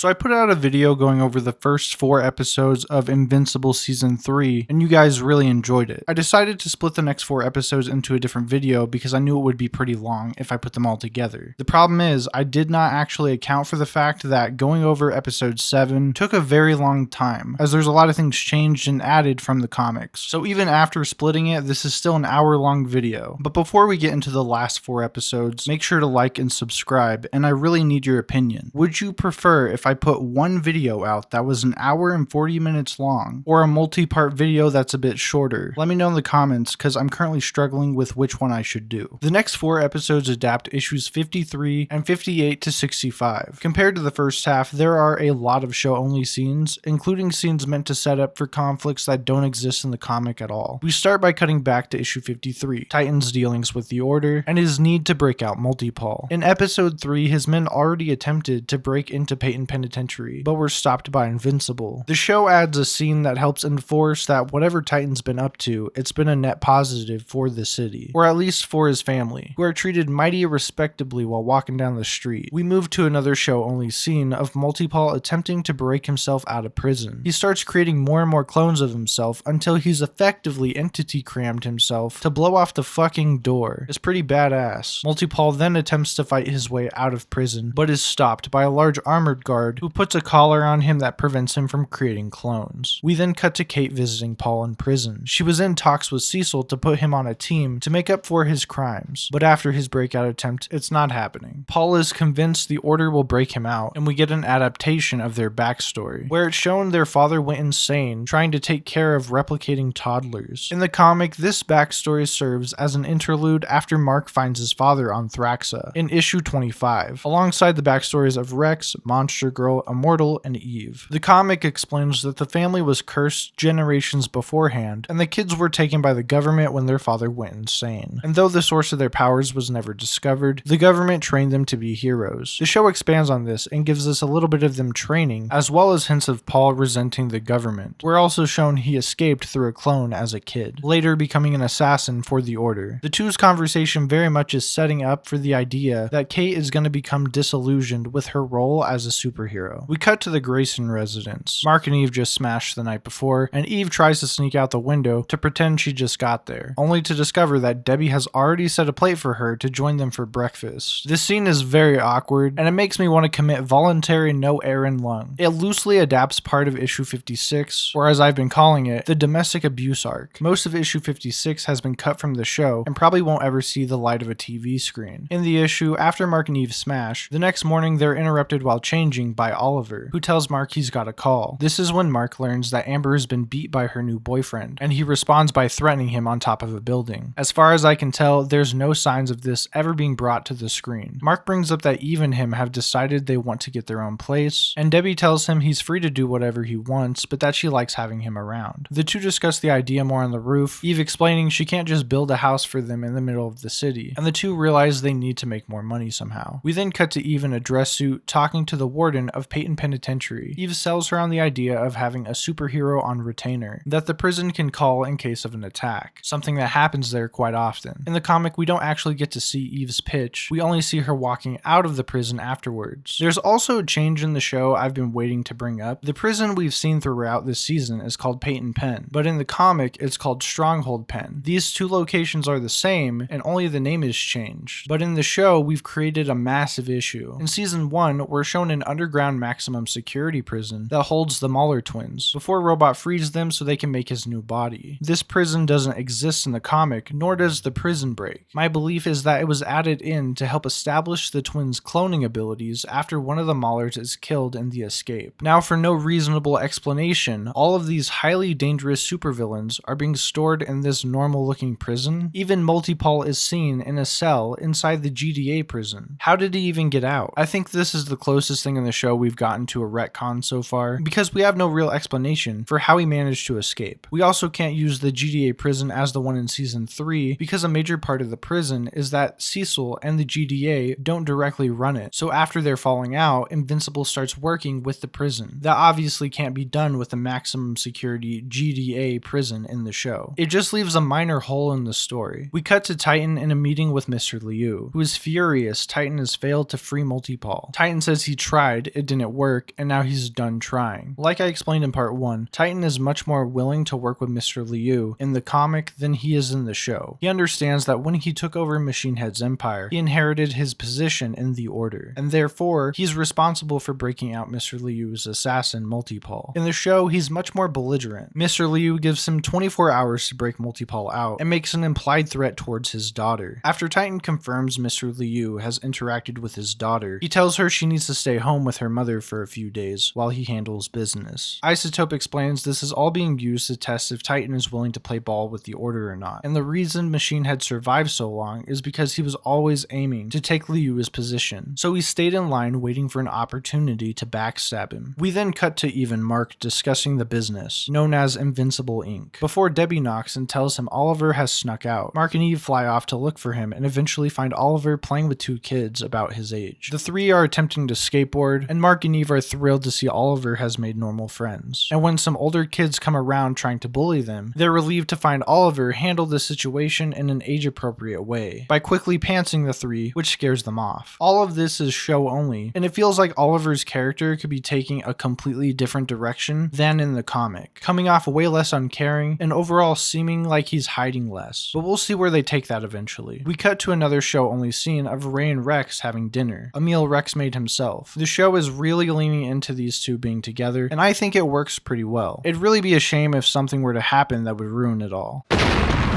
So I put out a video going over the first 4 episodes of Invincible Season 3, and you guys really enjoyed it. I decided to split the next 4 episodes into a different video because I knew it would be pretty long if I put them all together. The problem is, I did not actually account for the fact that going over episode 7 took a very long time, as there's a lot of things changed and added from the comics. So even after splitting it, this is still an hour-long video. But before we get into the last 4 episodes, make sure to like and subscribe, and I really need your opinion. Would you prefer if I put one video out that was an hour and 40 minutes long, or a multi-part video that's a bit shorter? Let me know in the comments, because I'm currently struggling with which one I should do. The next 4 episodes adapt issues 53 and 58 to 65. Compared to the first half, there are a lot of show-only scenes, including scenes meant to set up for conflicts that don't exist in the comic at all. We start by cutting back to issue 53, Titan's dealings with the Order, and his need to break out Multipol. In episode 3, his men already attempted to break into Peyton Penitentiary, but were stopped by Invincible. The show adds a scene that helps enforce that whatever Titan's been up to, it's been a net positive for the city, or at least for his family, who are treated mighty respectably while walking down the street. We move to another show-only scene of Multipol attempting to break himself out of prison. He starts creating more and more clones of himself until he's effectively entity crammed himself to blow off the fucking door. It's pretty badass. Multipol then attempts to fight his way out of prison, but is stopped by a large armored guard who puts a collar on him that prevents him from creating clones. We then cut to Kate visiting Paul in prison. She was in talks with Cecil to put him on a team to make up for his crimes, but after his breakout attempt, it's not happening. Paul is convinced the Order will break him out, and we get an adaptation of their backstory, where it's shown their father went insane trying to take care of replicating toddlers. In the comic, this backstory serves as an interlude after Mark finds his father on Thraxa in issue 25, alongside the backstories of Rex, Monster Girl, Immortal, and Eve. The comic explains that the family was cursed generations beforehand, and the kids were taken by the government when their father went insane. And though the source of their powers was never discovered, the government trained them to be heroes. The show expands on this and gives us a little bit of them training, as well as hints of Paul resenting the government. We're also shown he escaped through a clone as a kid, later becoming an assassin for the Order. The two's conversation very much is setting up for the idea that Kate is going to become disillusioned with her role as a superhero. We cut to the Grayson residence. Mark and Eve just smashed the night before, and Eve tries to sneak out the window to pretend she just got there, only to discover that Debbie has already set a plate for her to join them for breakfast. This scene is very awkward, and it makes me want to commit voluntary no air in lung. It loosely adapts part of issue 56, or as I've been calling it, the domestic abuse arc. Most of issue 56 has been cut from the show, and probably won't ever see the light of a TV screen. In the issue, after Mark and Eve smash, the next morning they're interrupted while changing by Oliver, who tells Mark he's got a call. This is when Mark learns that Amber has been beat by her new boyfriend, and he responds by threatening him on top of a building. As far as I can tell, there's no signs of this ever being brought to the screen. Mark brings up that Eve and him have decided they want to get their own place, and Debbie tells him he's free to do whatever he wants, but that she likes having him around. The two discuss the idea more on the roof, Eve explaining she can't just build a house for them in the middle of the city, and the two realize they need to make more money somehow. We then cut to Eve in a dress suit talking to the warden of Peyton Penitentiary. Eve sells her on the idea of having a superhero on retainer that the prison can call in case of an attack, something that happens there quite often. In the comic, we don't actually get to see Eve's pitch, we only see her walking out of the prison afterwards. There's also a change in the show I've been waiting to bring up. The prison we've seen throughout this season is called Peyton Pen, but in the comic it's called Stronghold Pen. These two locations are the same, and only the name is changed. But in the show, we've created a massive issue. In season 1, we're shown an underground maximum security prison that holds the Mauler twins, before Robot frees them so they can make his new body. This prison doesn't exist in the comic, nor does the prison break. My belief is that it was added in to help establish the twins' cloning abilities after one of the Maulers is killed in the escape. Now, for no reasonable explanation, all of these highly dangerous supervillains are being stored in this normal-looking prison. Even Multipol is seen in a cell inside the GDA prison. How did he even get out? I think this is the closest thing in the show we've gotten to a retcon so far, because we have no real explanation for how he managed to escape. We also can't use the GDA prison as the one in season 3, because a major part of the prison is that Cecil and the GDA don't directly run it. So after they're falling out, Invincible starts working with the prison. That obviously can't be done with the maximum security GDA prison in the show. It just leaves a minor hole in the story. We cut to Titan in a meeting with Mr. Liu, who is furious Titan has failed to free Multipol. Titan says he tried, it didn't work, and now he's done trying. Like I explained in part 1, Titan is much more willing to work with Mr. Liu in the comic than he is in the show. He understands that when he took over Machine Head's empire, he inherited his position in the Order, and therefore he's responsible for breaking out Mr. Liu's assassin Multipole. In the show, he's much more belligerent. Mr. Liu gives him 24 hours to break Multipole out and makes an implied threat towards his daughter. After Titan confirms Mr. Liu has interacted with his daughter, he tells her she needs to stay home with her mother for a few days while he handles business. Isotope explains this is all being used to test if Titan is willing to play ball with the Order or not, and the reason Machine Head survived so long is because he was always aiming to take Liu's position, so he stayed in line waiting for an opportunity to backstab him. We then cut to Eve and Mark discussing the business, known as Invincible Inc., before Debbie knocks and tells him Oliver has snuck out. Mark and Eve fly off to look for him and eventually find Oliver playing with 2 kids about his age. The 3 are attempting to skateboard, and Mark and Eve are thrilled to see Oliver has made normal friends. And when some older kids come around trying to bully them, they're relieved to find Oliver handle the situation in an age-appropriate way, by quickly pantsing the 3, which scares them off. All of this is show only, and it feels like Oliver's character could be taking a completely different direction than in the comic, coming off way less uncaring, and overall seeming like he's hiding less. But we'll see where they take that eventually. We cut to another show-only scene of Ray and Rex having dinner, a meal Rex made himself. The show is really leaning into these two being together, and I think it works pretty well. It'd really be a shame if something were to happen that would ruin it all.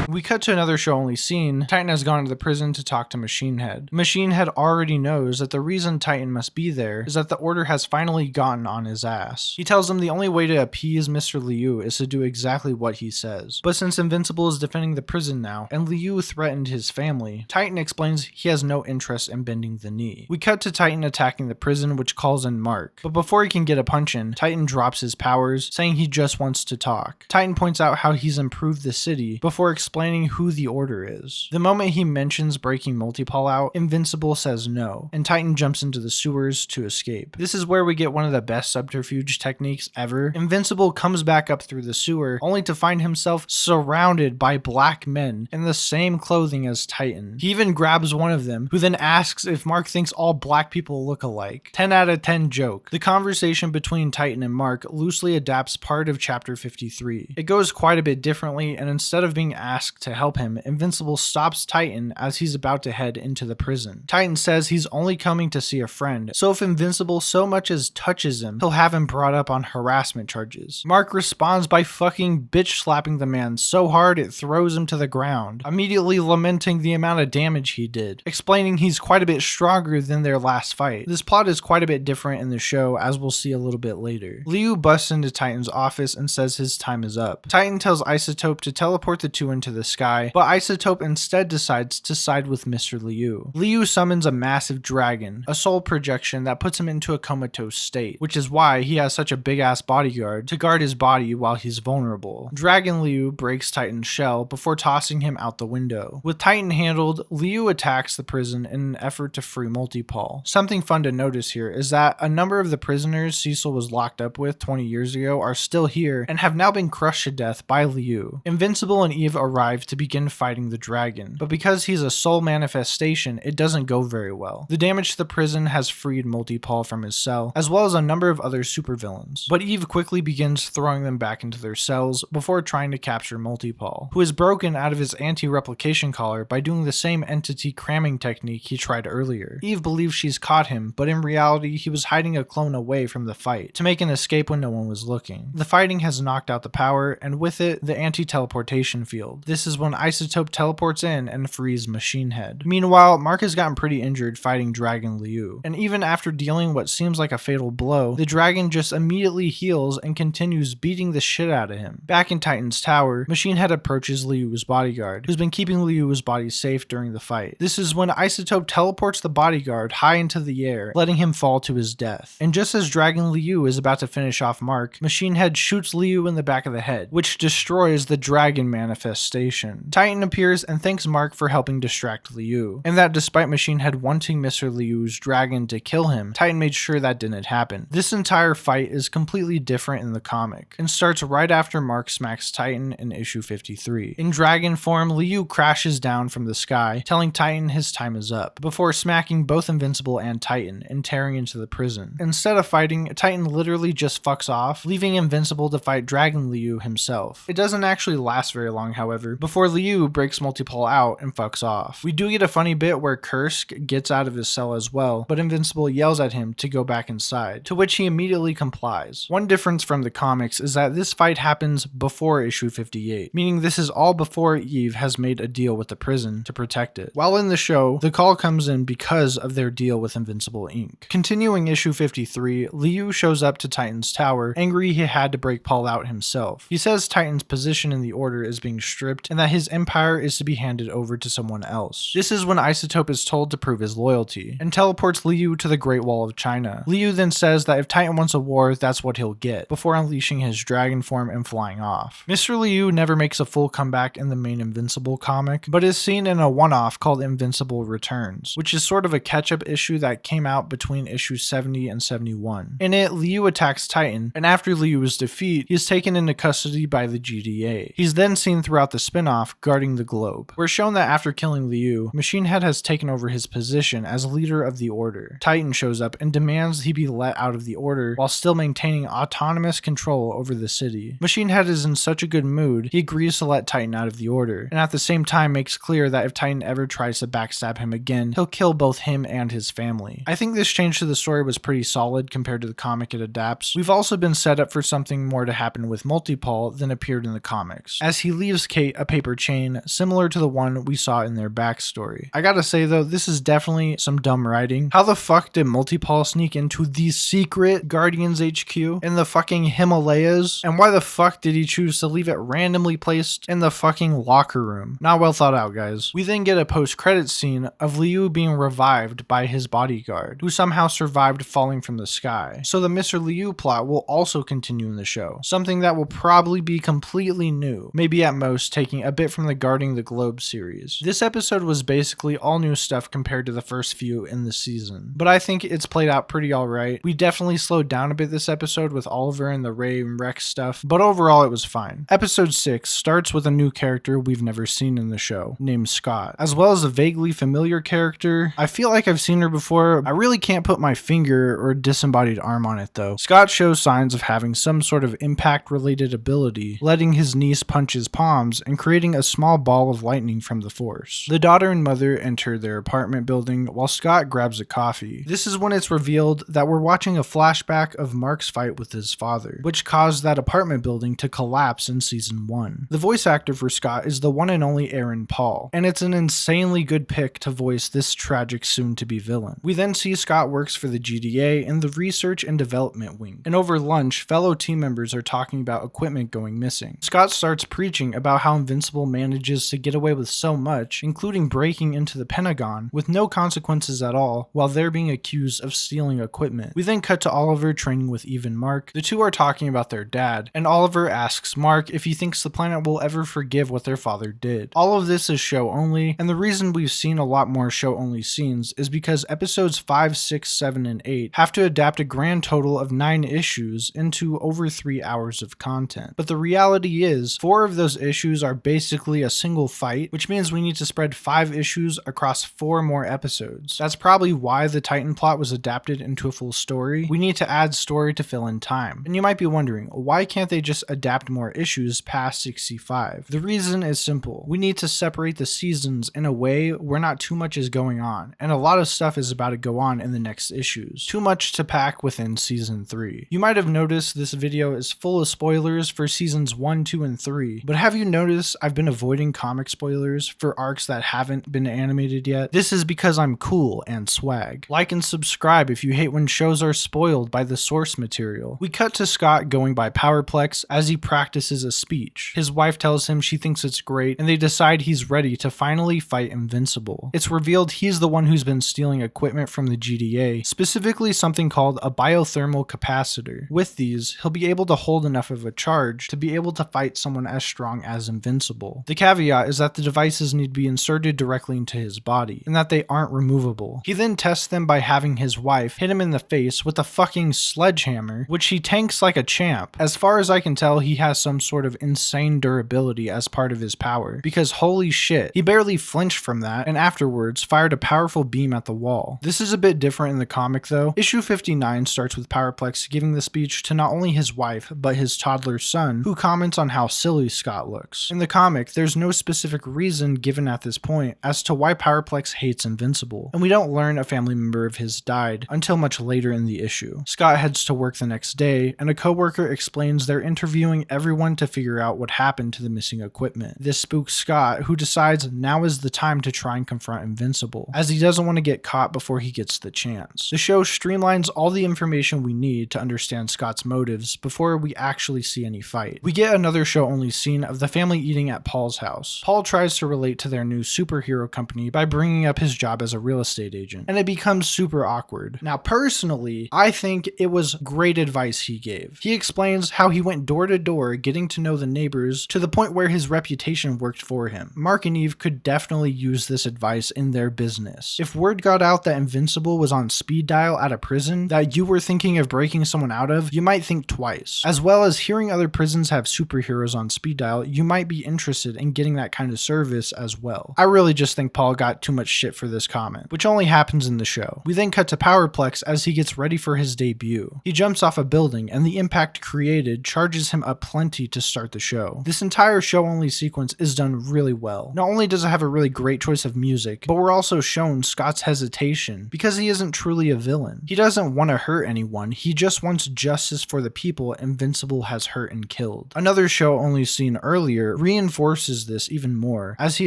We cut to another show-only scene. Titan has gone to the prison to talk to Machine Head. Machine Head already knows that the reason Titan must be there is that the Order has finally gotten on his ass. He tells him the only way to appease Mr. Liu is to do exactly what he says. But since Invincible is defending the prison now, and Liu threatened his family, Titan explains he has no interest in bending the knee. We cut to Titan attacking the prison, which calls in Mark. But before he can get a punch in, Titan drops his powers, saying he just wants to talk. Titan points out how he's improved the city, before explaining who the Order is. The moment he mentions breaking Multipole out, Invincible says no, and Titan jumps into the sewers to escape. This is where we get one of the best subterfuge techniques ever. Invincible comes back up through the sewer, only to find himself surrounded by black men in the same clothing as Titan. He even grabs one of them, who then asks if Mark thinks all black people look alike. 10 out of 10 joke. The conversation between Titan and Mark loosely adapts part of chapter 53. It goes quite a bit differently, and instead of being asked to help him, Invincible stops Titan as he's about to head into the prison. Titan says he's only coming to see a friend, so if Invincible so much as touches him, he'll have him brought up on harassment charges. Mark responds by fucking bitch slapping the man so hard it throws him to the ground, immediately lamenting the amount of damage he did, explaining he's quite a bit stronger than their last fight. This plot is quite a bit different in the show, as we'll see a little bit later. Liu busts into Titan's office and says his time is up. Titan tells Isotope to teleport the two into the sky, but Isotope instead decides to side with Mr. Liu. Liu summons a massive dragon, a soul projection that puts him into a comatose state, which is why he has such a big ass bodyguard to guard his body while he's vulnerable. Dragon Liu breaks Titan's shell before tossing him out the window. With Titan handled, Liu attacks the prison in an effort to free Multipole. Something fun to notice here is that a number of the prisoners Cecil was locked up with 20 years ago are still here and have now been crushed to death by Liu. Invincible and Eve arrive to begin fighting the dragon, but because he's a soul manifestation, it doesn't go very well. The damage to the prison has freed Multipole from his cell, as well as a number of other supervillains, but Eve quickly begins throwing them back into their cells before trying to capture Multipole, who is broken out of his anti-replication collar by doing the same entity cramming technique he tried earlier. Eve believes she's caught him, but in reality he was hiding a clone away from the fight to make an escape when no one was looking. The fighting has knocked out the power, and with it, the anti-teleportation field. This is when Isotope teleports in and frees Machine Head. Meanwhile, Mark has gotten pretty injured fighting Dragon Liu, and even after dealing what seems like a fatal blow, the dragon just immediately heals and continues beating the shit out of him. Back in Titan's tower, Machine Head approaches Liu's bodyguard, who's been keeping Liu's body safe during the fight. This is when Isotope teleports the bodyguard high into the air, letting him fall to his death. And just as Dragon Liu is about to finish off Mark, Machine Head shoots Liu in the back of the head, which destroys the dragon manifestation. conversation. Titan appears and thanks Mark for helping distract Liu, and that despite Machine Head wanting Mr. Liu's dragon to kill him, Titan made sure that didn't happen. This entire fight is completely different in the comic, and starts right after Mark smacks Titan in issue 53. In dragon form, Liu crashes down from the sky, telling Titan his time is up, before smacking both Invincible and Titan and tearing into the prison. Instead of fighting, Titan literally just fucks off, leaving Invincible to fight Dragon Liu himself. It doesn't actually last very long, however, before Liu breaks Multipole out and fucks off. We do get a funny bit where Kursk gets out of his cell as well, but Invincible yells at him to go back inside, to which he immediately complies. One difference from the comics is that this fight happens before issue 58, meaning this is all before Eve has made a deal with the prison to protect it. While in the show, the call comes in because of their deal with Invincible Inc. Continuing issue 53, Liu shows up to Titan's tower, angry he had to break Paul out himself. He says Titan's position in the order is being stripped and that his empire is to be handed over to someone else. This is when Isotope is told to prove his loyalty, and teleports Liu to the Great Wall of China. Liu then says that if Titan wants a war, that's what he'll get, before unleashing his dragon form and flying off. Mr. Liu never makes a full comeback in the main Invincible comic, but is seen in a one-off called Invincible Returns, which is sort of a catch-up issue that came out between issues 70 and 71. In it, Liu attacks Titan, and after Liu's defeat, he is taken into custody by the GDA. He's then seen throughout the spin-off guarding the globe. We're shown that after killing Liu, Machine Head has taken over his position as leader of the Order. Titan shows up and demands he be let out of the Order while still maintaining autonomous control over the city. Machine Head is in such a good mood, he agrees to let Titan out of the Order, and at the same time makes clear that if Titan ever tries to backstab him again, he'll kill both him and his family. I think this change to the story was pretty solid compared to the comic it adapts. We've also been set up for something more to happen with Multipole than appeared in the comics, as he leaves Kate a paper chain similar to the one we saw in their backstory. I gotta say though, this is definitely some dumb writing. How the fuck did Multipole sneak into the secret Guardians HQ in the fucking Himalayas? And why the fuck did he choose to leave it randomly placed in the fucking locker room? Not well thought out, guys. We then get a post-credits scene of Liu being revived by his bodyguard, who somehow survived falling from the sky. So the Mr. Liu plot will also continue in the show, something that will probably be completely new, maybe at most taking a bit from the Guarding the Globe series. This episode was basically all new stuff compared to the first few in the season, but I think it's played out pretty alright. We definitely slowed down a bit this episode with Oliver and the Ray and Rex stuff, but overall it was fine. Episode 6 starts with a new character we've never seen in the show, named Scott, as well as a vaguely familiar character. I feel like I've seen her before. I really can't put my finger or disembodied arm on it though. Scott shows signs of having some sort of impact related ability, letting his niece punch his palms and creating a small ball of lightning from the force. The daughter and mother enter their apartment building while Scott grabs a coffee. This is when it's revealed that we're watching a flashback of Mark's fight with his father, which caused that apartment building to collapse in season 1. The voice actor for Scott is the one and only Aaron Paul, and it's an insanely good pick to voice this tragic soon-to-be villain. We then see Scott works for the GDA in the research and development wing, and over lunch, fellow team members are talking about equipment going missing. Scott starts preaching about how Invincible manages to get away with so much, including breaking into the Pentagon with no consequences at all, while they're being accused of stealing equipment. We then cut to Oliver training with Eve and Mark. The two are talking about their dad, and Oliver asks Mark if he thinks the planet will ever forgive what their father did. All of this is show only, and the reason we've seen a lot more show only scenes is because episodes 5, 6, 7, and 8 have to adapt a grand total of 9 issues into over 3 hours of content. But the reality is, 4 of those issues are basically a single fight, which means we need to spread 5 issues across 4 more episodes. That's probably why the Titan plot was adapted into a full story. We need to add story to fill in time. And you might be wondering, why can't they just adapt more issues past 65? The reason is simple. We need to separate the seasons in a way where not too much is going on, and a lot of stuff is about to go on in the next issues. Too much to pack within season 3. You might have noticed this video is full of spoilers for seasons 1, 2, and 3, but have you noticed I've been avoiding comic spoilers for arcs that haven't been animated yet? This is because I'm cool and swag. Like and subscribe if you hate when shows are spoiled by the source material. We cut to Scott going by Powerplex as he practices a speech. His wife tells him she thinks it's great, and they decide he's ready to finally fight Invincible. It's revealed he's the one who's been stealing equipment from the GDA, specifically something called a biothermal capacitor. With these, he'll be able to hold enough of a charge to be able to fight someone as strong as Invincible. Invincible. The caveat is that the devices need to be inserted directly into his body, and that they aren't removable. He then tests them by having his wife hit him in the face with a fucking sledgehammer, which he tanks like a champ. As far as I can tell, he has some sort of insane durability as part of his power, because holy shit, he barely flinched from that, and afterwards fired a powerful beam at the wall. This is a bit different in the comic though. Issue 59 starts with Powerplex giving the speech to not only his wife, but his toddler son, who comments on how silly Scott looks. In the comic, there's no specific reason given at this point as to why Powerplex hates Invincible, and we don't learn a family member of his died until much later in the issue. Scott heads to work the next day, and a coworker explains they're interviewing everyone to figure out what happened to the missing equipment. This spooks Scott, who decides now is the time to try and confront Invincible, as he doesn't want to get caught before he gets the chance. The show streamlines all the information we need to understand Scott's motives before we actually see any fight. We get another show-only scene of the family eating at Paul's house. Paul tries to relate to their new superhero company by bringing up his job as a real estate agent, and it becomes super awkward. Now, personally, I think it was great advice he gave. He explains how he went door to door getting to know the neighbors to the point where his reputation worked for him. Mark and Eve could definitely use this advice in their business. If word got out that Invincible was on speed dial at a prison that you were thinking of breaking someone out of, you might think twice. As well as hearing other prisons have superheroes on speed dial, you might be interested in getting that kind of service as well. I really just think Paul got too much shit for this comment, which only happens in the show. We then cut to Powerplex as he gets ready for his debut. He jumps off a building, and the impact created charges him up plenty to start the show. This entire show-only sequence is done really well. Not only does it have a really great choice of music, but we're also shown Scott's hesitation because he isn't truly a villain. He doesn't want to hurt anyone, he just wants justice for the people Invincible has hurt and killed. Another show-only scene earlier reinforces this even more, as he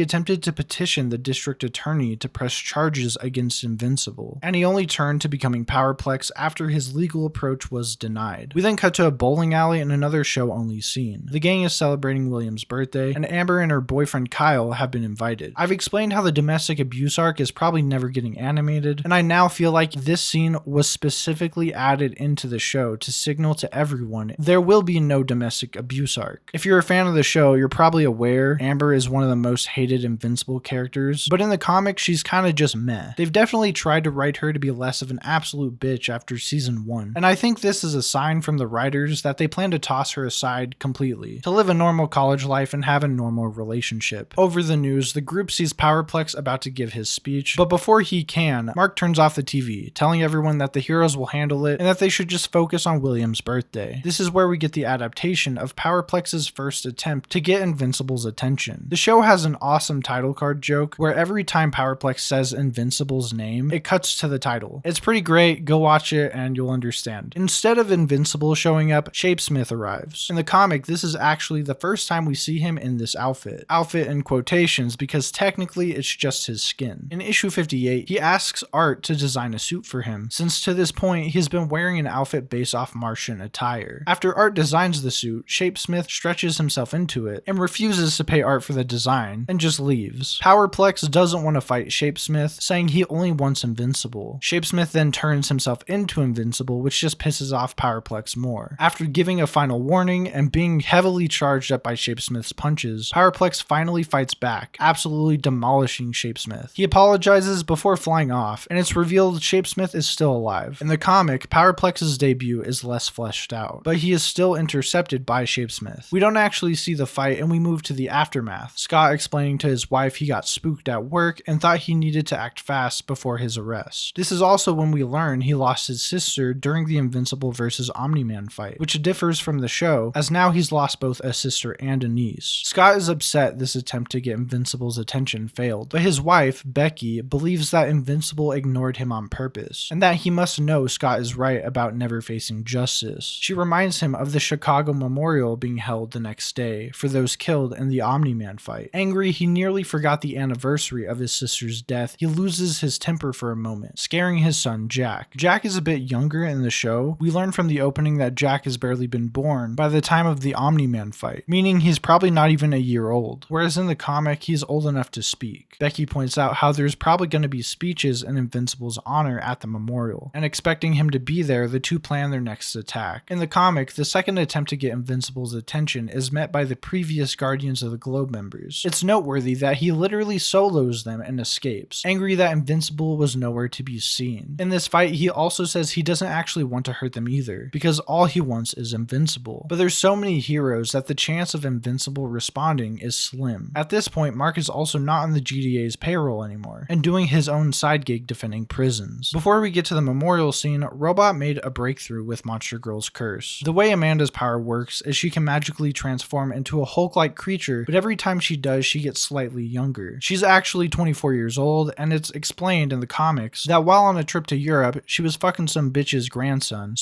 attempted to petition the district attorney to press charges against Invincible, and he only turned to becoming Powerplex after his legal approach was denied. We then cut to a bowling alley in another show-only scene. The gang is celebrating William's birthday, and Amber and her boyfriend Kyle have been invited. I've explained how the domestic abuse arc is probably never getting animated, and I now feel like this scene was specifically added into the show to signal to everyone there will be no domestic abuse arc. If you're a fan of the show, you're probably aware Amber is one of the most hated Invincible characters, but in the comic she's kind of just meh. They've definitely tried to write her to be less of an absolute bitch after season 1, and I think this is a sign from the writers that they plan to toss her aside completely, to live a normal college life and have a normal relationship. Over the news, the group sees Powerplex about to give his speech, but before he can, Mark turns off the TV, telling everyone that the heroes will handle it and that they should just focus on William's birthday. This is where we get the adaptation of Powerplex's first attempt to get Invincible's attention. The show has an awesome title card joke where every time Powerplex says Invincible's name, it cuts to the title. It's pretty great, go watch it and you'll understand. Instead of Invincible showing up, Shapesmith arrives. In the comic, this is actually the first time we see him in this outfit. Outfit in quotations because technically it's just his skin. In issue 58, he asks Art to design a suit for him, since to this point he's been wearing an outfit based off Martian attire. After Art designs the suit, Shapesmith stretches himself into it and refuses to pay Art for the design and just leaves. Powerplex doesn't want to fight Shapesmith, saying he only wants Invincible. Shapesmith then turns himself into Invincible, which just pisses off Powerplex more. After giving a final warning and being heavily charged up by Shapesmith's punches, Powerplex finally fights back, absolutely demolishing Shapesmith. He apologizes before flying off, and it's revealed Shapesmith is still alive. In the comic, Powerplex's debut is less fleshed out, but he is still intercepted by Shapesmith. We don't actually see the fight, and we move to the aftermath. Scott explaining to his wife he got spooked at work and thought he needed to act fast before his arrest. This is also when we learn he lost his sister during the Invincible vs. Omni-Man fight, which differs from the show, as now he's lost both a sister and a niece. Scott is upset this attempt to get Invincible's attention failed, but his wife, Becky, believes that Invincible ignored him on purpose, and that he must know Scott is right about never facing justice. She reminds him of the Chicago Memorial being held the next day for those killed in the Omni-Man fight. Angry, he nearly forgot the anniversary of his sister's death. He loses his temper for a moment, scaring his son, Jack. Jack is a bit younger in the show. We learn from the opening that Jack has barely been born by the time of the Omni-Man fight, meaning he's probably not even a year old, whereas in the comic, he's old enough to speak. Becky points out how there's probably going to be speeches in Invincible's honor at the memorial, and expecting him to be there, the two plan their next attack. In the comic, the second attempt to get Invincible's attention is met by the previous previous Guardians of the Globe members. It's noteworthy that he literally solos them and escapes, angry that Invincible was nowhere to be seen. In this fight, he also says he doesn't actually want to hurt them either, because all he wants is Invincible. But there's so many heroes that the chance of Invincible responding is slim. At this point, Mark is also not on the GDA's payroll anymore, and doing his own side gig defending prisons. Before we get to the memorial scene, Robot made a breakthrough with Monster Girl's curse. The way Amanda's power works is she can magically transform into a Hulk-like creature, but every time she does, she gets slightly younger. She's actually 24 years old, and it's explained in the comics that while on a trip to Europe, she was fucking some witch's grandson,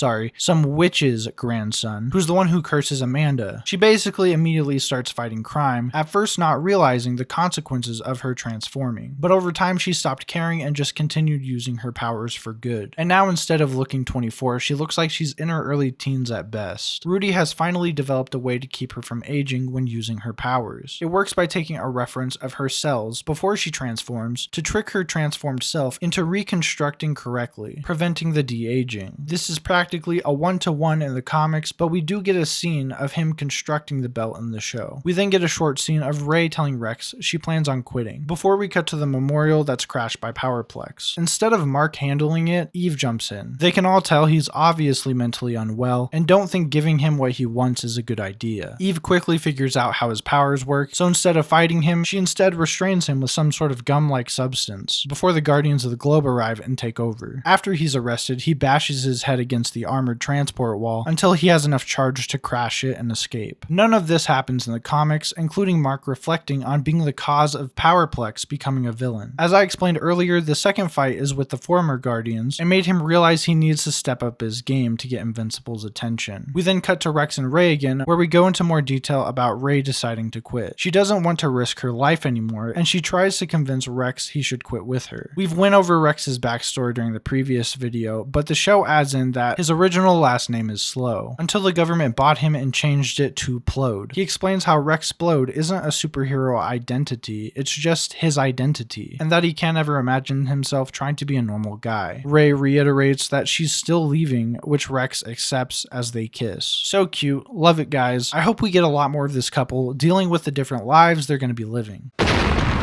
who's the one who curses Amanda. She basically immediately starts fighting crime, at first not realizing the consequences of her transforming. But over time, she stopped caring and just continued using her powers for good. And now instead of looking 24, she looks like she's in her early teens at best. Rudy has finally developed a way to keep her from aging when using her powers. It works by taking a reference of her cells before she transforms to trick her transformed self into reconstructing correctly, preventing the de-aging. This is practically a one-to-one in the comics, but we do get a scene of him constructing the belt in the show. We then get a short scene of Ray telling Rex she plans on quitting, before we cut to the memorial that's crashed by Powerplex. Instead of Mark handling it, Eve jumps in. They can all tell he's obviously mentally unwell, and don't think giving him what he wants is a good idea. Eve quickly figures out how his powers work, so instead of fighting him, she instead restrains him with some sort of gum-like substance, before the Guardians of the Globe arrive and take over. After he's arrested, he bashes his head against the armored transport wall until he has enough charge to crash it and escape. None of this happens in the comics, including Mark reflecting on being the cause of Powerplex becoming a villain. As I explained earlier, the second fight is with the former Guardians, and made him realize he needs to step up his game to get Invincible's attention. We then cut to Rex and Ray again, where we go into more detail about Ray deciding to quit. She doesn't want to risk her life anymore, and she tries to convince Rex he should quit with her. We've went over Rex's backstory during the previous video, but the show adds in that his original last name is Slow, until the government bought him and changed it to Plode. He explains how Rex Plode isn't a superhero identity, it's just his identity, and that he can't ever imagine himself trying to be a normal guy. Ray reiterates that she's still leaving, which Rex accepts as they kiss. So cute, love it guys. I hope we get a lot more of this couple dealing with the different lives they're going to be living.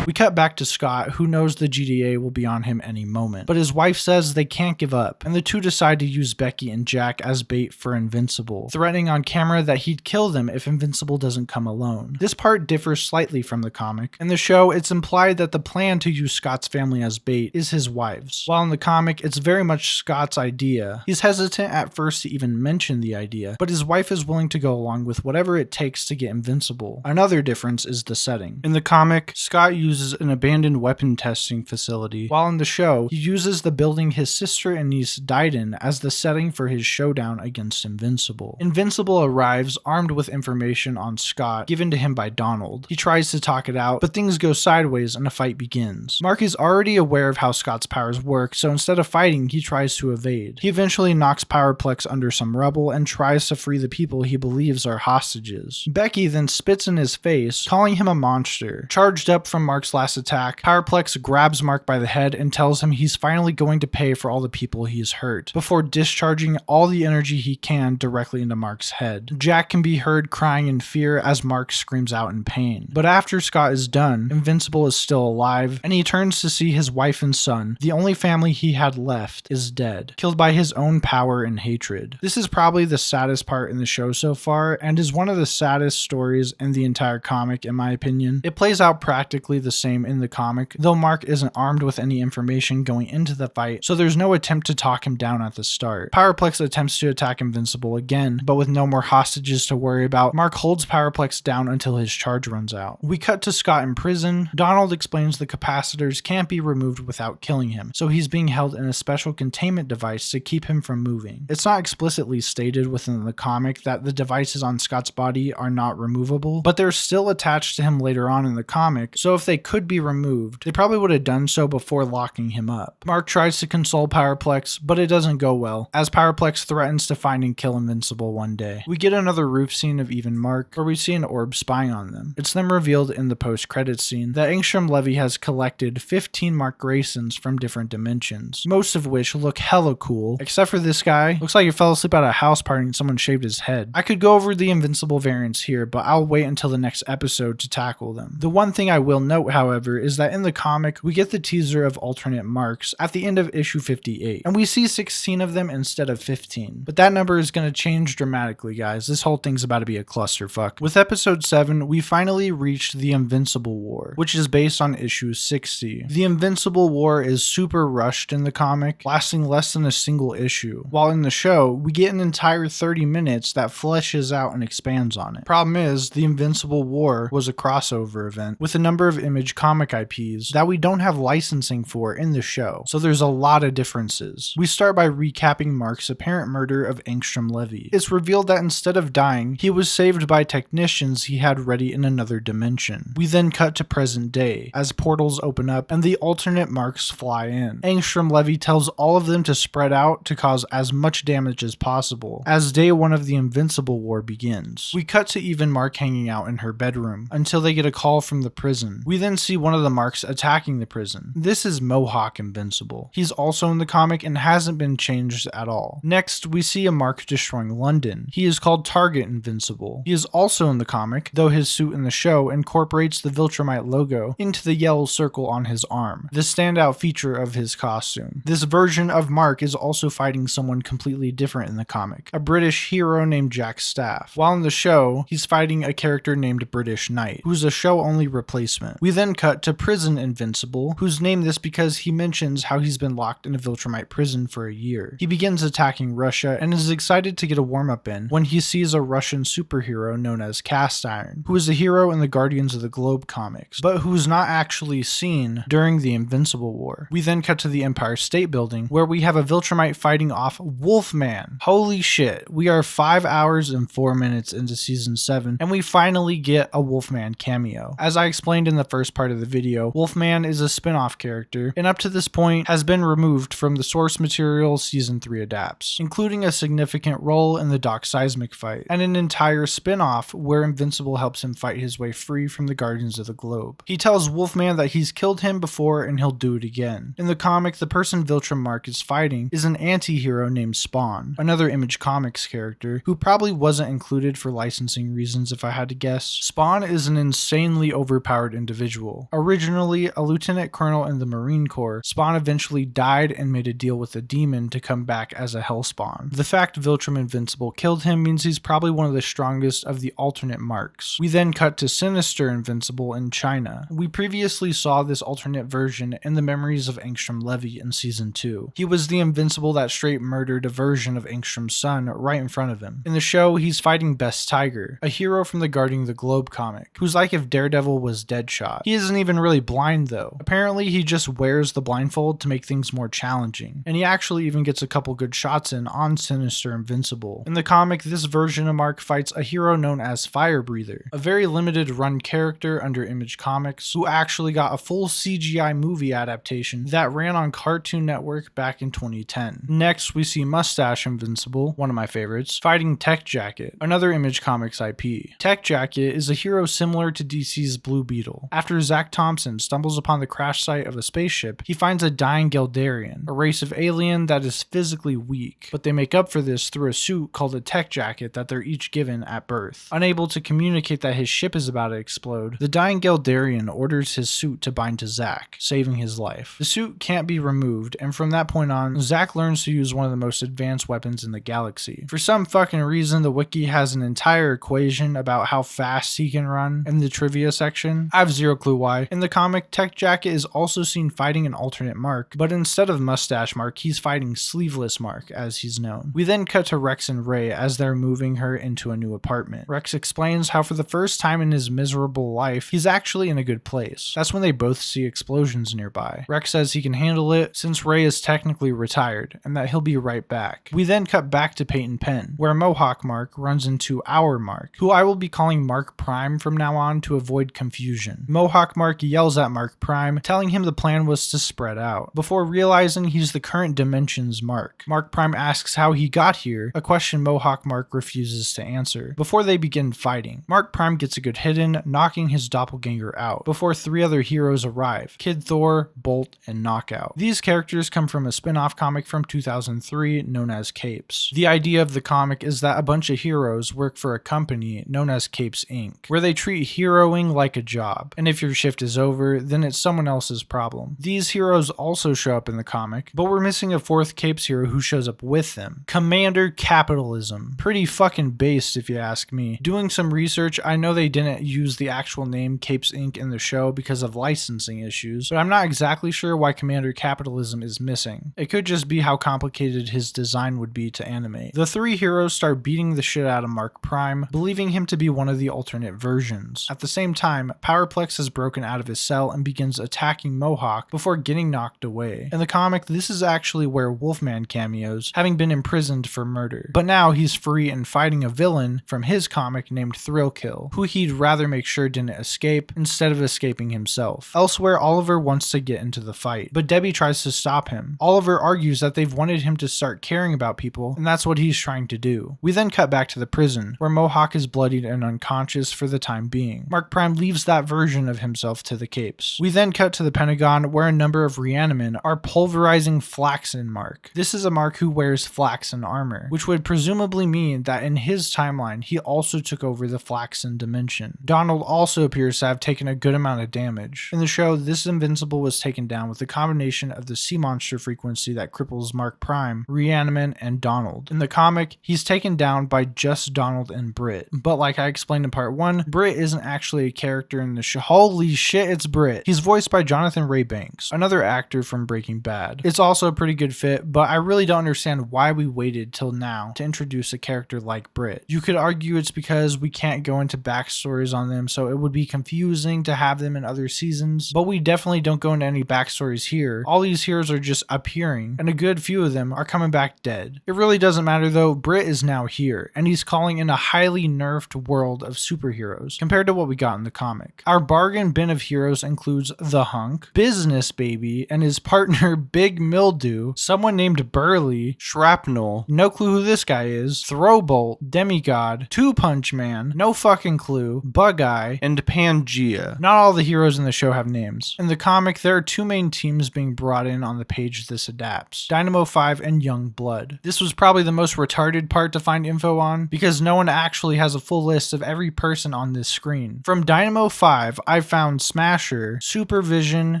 We cut back to Scott, who knows the GDA will be on him any moment, but his wife says they can't give up, and the two decide to use Becky and Jack as bait for Invincible, threatening on camera that he'd kill them if Invincible doesn't come alone. This part differs slightly from the comic. In the show, it's implied that the plan to use Scott's family as bait is his wife's, while in the comic, it's very much Scott's idea. He's hesitant at first to even mention the idea, but his wife is willing to go along with whatever it takes to get Invincible. Another difference is the setting. In the comic, Scott uses an abandoned weapon testing facility, while in the show, he uses the building his sister and niece died in as the setting for his showdown against Invincible. Invincible arrives armed with information on Scott given to him by Donald. He tries to talk it out, but things go sideways and a fight begins. Mark is already aware of how Scott's powers work, so instead of fighting, he tries to evade. He eventually knocks Powerplex under some rubble and tries to free the people he believes are hostages. Becky then spits in his face, calling him a monster. Charged up from Mark's last attack, Powerplex grabs Mark by the head and tells him he's finally going to pay for all the people he's hurt, before discharging all the energy he can directly into Mark's head. Jack can be heard crying in fear as Mark screams out in pain. But after Scott is done, Invincible is still alive, and he turns to see his wife and son, the only family he had left, is dead, killed by his own power and hatred. This is probably the saddest part in the show so far, and is one of the saddest stories in the entire comic in my opinion. It plays out practically the same in the comic, though Mark isn't armed with any information going into the fight, so there's no attempt to talk him down at the start. Powerplex attempts to attack Invincible again, but with no more hostages to worry about, Mark holds Powerplex down until his charge runs out. We cut to Scott in prison. Donald explains the capacitors can't be removed without killing him, so he's being held in a special containment device to keep him from moving. It's not explicitly stated within the comic that the devices on Scott's body are not removable, but they're still attached to him later on in the comic, so if they could be removed, they probably would have done so before locking him up. Mark tries to console Powerplex, but it doesn't go well, as Powerplex threatens to find and kill Invincible one day. We get another roof scene of Eve and Mark, where we see an orb spying on them. It's then revealed in the post-credits scene that Angstrom Levy has collected 15 Mark Graysons from different dimensions, most of which look hella cool, except for this guy. Looks like he fell asleep at a house party and someone shaved his head. I could go over the Invincible variants here, but I'll wait until the next episode to tackle them. The one thing I will note, however, is that in the comic, we get the teaser of alternate Marks at the end of issue 58, and we see 16 of them instead of 15. But that number is going to change dramatically, guys. This whole thing's about to be a clusterfuck. With episode 7, we finally reached the Invincible War, which is based on issue 60. The Invincible War is super rushed in the comic, lasting less than a single issue, while in the show, we get an entire 30 minutes that fleshes out and expands on it. Problem is, the Invincible War was a crossover event with a number of Image comic IPs that we don't have licensing for in the show, so there's a lot of differences. We start by recapping Mark's apparent murder of Angstrom Levy. It's revealed that instead of dying, he was saved by technicians he had ready in another dimension. We then cut to present day, as portals open up and the alternate Marks fly in. Angstrom Levy tells all of them to spread out to cause as much damage as possible, as day 1 of the Invincible War begins. We cut to Eve and Mark hanging out in her bedroom, until they get a call from the prison. We then see one of the Marks attacking the prison. This is Mohawk Invincible. He's also in the comic and hasn't been changed at all. Next, we see a Mark destroying London. He is called Target Invincible. He is also in the comic, though his suit in the show incorporates the Viltrumite logo into the yellow circle on his arm, the standout feature of his costume. This version of Mark is also fighting someone completely different in the comic, a British hero named Jack Staff, while in the show, he's fighting a character named British Knight, who's a show-only replacement. We then cut to Prison Invincible, who's named this because he mentions how he's been locked in a Viltrumite prison for a year. He begins attacking Russia and is excited to get a warm-up in when he sees a Russian superhero known as Cast Iron, who is a hero in the Guardians of the Globe comics, but who's not actually seen during the Invincible War. We then cut to the Empire State Building, where we have a Viltrumite fighting off Wolfman. Holy shit, we are 5 hours and 4 minutes into season 7, and we finally get a Wolfman cameo. As I explained in the first part of the video, Wolfman is a spin-off character, and up to this point has been removed from the source material season 3 adapts, including a significant role in the Doc Seismic fight, and an entire spin-off where Invincible helps him fight his way free from the Guardians of the Globe. He tells Wolfman that he's killed him before and he'll do it again. In the comic, the person Viltrum Mark is fighting is an anti-hero named Spawn, another Image Comics character who probably wasn't included for licensing reasons if I had to guess. Spawn is an insanely overpowered individual. Originally a lieutenant colonel in the Marine Corps, Spawn eventually died and made a deal with a demon to come back as a Hellspawn. The fact Viltrum Invincible killed him means he's probably one of the strongest of the alternate Marks. We then cut to Sinister Invincible in China. We previously saw this alternate version in the Memories of Angstrom Levy in season 2. He was the Invincible that straight murdered a version of Angstrom's son right in front of him. In the show, he's fighting Best Tiger, a hero from the Guardian of the Globe comic, who's like if Daredevil was Deadshot. He isn't even really blind though. Apparently he just wears the blindfold to make things more challenging, and he actually even gets a couple good shots in on Sinister Invincible. In the comic, this version of Mark fights a hero known as Fire Breather, a very limited run character under Image Comics, who actually got a full CGI movie adaptation that ran on Cartoon Network back in 2010. Next, we see Mustache Invincible, one of my favorites, fighting Tech Jacket, another Image Comics IP. Tech Jacket is a hero similar to DC's Blue Beetle. After Zach Thompson stumbles upon the crash site of a spaceship, he finds a dying Geldarian, a race of alien that is physically weak, but they make up for this through a suit called a Tech Jacket that they're each given at birth. Unable to communicate that his ship is about to explode, the dying Geldarian orders his suit to bind to Zach, saving his life. The suit can't be removed, and from that point on, Zach learns to use one of the most advanced weapons in the galaxy. For some fucking reason, the wiki has an entire equation about how fast he can run in the trivia section. I have zero clue why. In the comic, Tech Jacket is also seen fighting an alternate Mark, but instead of Mustache Mark, he's fighting Sleeveless Mark, as he's known. We then cut to Rex and Ray as they're moving her into a new apartment. Rex explains how for the first time in his miserable life, he's actually in a good place. That's when they both see explosions nearby. Rex says he can handle it since Ray is technically retired, and that he'll be right back. We then cut back to Peyton Penn, where Mohawk Mark runs into our Mark, who I will be calling Mark Prime from now on to avoid confusion. Mohawk Mohawk Mark yells at Mark Prime, telling him the plan was to spread out, before realizing he's the current dimension's Mark. Mark Prime asks how he got here, a question Mohawk Mark refuses to answer. Before they begin fighting, Mark Prime gets a good hit in, knocking his doppelganger out, before 3 other heroes arrive: Kid Thor, Bolt, and Knockout. These characters come from a spin-off comic from 2003 known as Capes. The idea of the comic is that a bunch of heroes work for a company known as Capes Inc., where they treat heroing like a job, and if your shift is over, then it's someone else's problem. These heroes also show up in the comic, but we're missing a 4th Capes hero who shows up with them: Commander Capitalism. Pretty fucking based if you ask me. Doing some research, I know they didn't use the actual name Capes Inc. in the show because of licensing issues, but I'm not exactly sure why Commander Capitalism is missing. It could just be how complicated his design would be to animate. The 3 heroes start beating the shit out of Mark Prime, believing him to be one of the alternate versions. At the same time, Powerplex has broken out of his cell and begins attacking Mohawk before getting knocked away. In the comic, this is actually where Wolfman cameos, having been imprisoned for murder. But now he's free and fighting a villain from his comic named Thrillkill, who he'd rather make sure didn't escape instead of escaping himself. Elsewhere, Oliver wants to get into the fight, but Debbie tries to stop him. Oliver argues that they've wanted him to start caring about people, and that's what he's trying to do. We then cut back to the prison, where Mohawk is bloodied and unconscious for the time being. Mark Prime leaves that version of himself to the Capes. We then cut to the Pentagon, where a number of Reanimen are pulverizing Flaxen Mark. This is a Mark who wears flaxen armor, which would presumably mean that in his timeline, he also took over the Flaxen dimension. Donald also appears to have taken a good amount of damage. In the show, this Invincible was taken down with a combination of the sea monster frequency that cripples Mark Prime, Reanimen, and Donald. In the comic, he's taken down by just Donald and Britt. But like I explained in part 1, Britt isn't actually a character in the show. Holy shit, it's Britt. He's voiced by Jonathan Ray Banks, another actor from Breaking Bad. It's also a pretty good fit, but I really don't understand why we waited till now to introduce a character like Britt. You could argue it's because we can't go into backstories on them, so it would be confusing to have them in other seasons, but we definitely don't go into any backstories here. All these heroes are just appearing, and a good few of them are coming back dead. It really doesn't matter though, Britt is now here, and he's calling in a highly nerfed world of superheroes compared to what we got in the comic. Our bargain bin of heroes includes the Hunk, Business Baby, and his partner Big Mildew, someone named Burley, Shrapnel, no clue who this guy is, Throwbolt, Demigod, Two Punch Man, no fucking clue, Bug-Eye, and Pangea. Not all the heroes in the show have names. In the comic, there are 2 main teams being brought in on the page this adapts: Dynamo 5 and Young Blood. This was probably the most retarded part to find info on, because no one actually has a full list of every person on this screen. From Dynamo 5, I found Smasher, Supervision,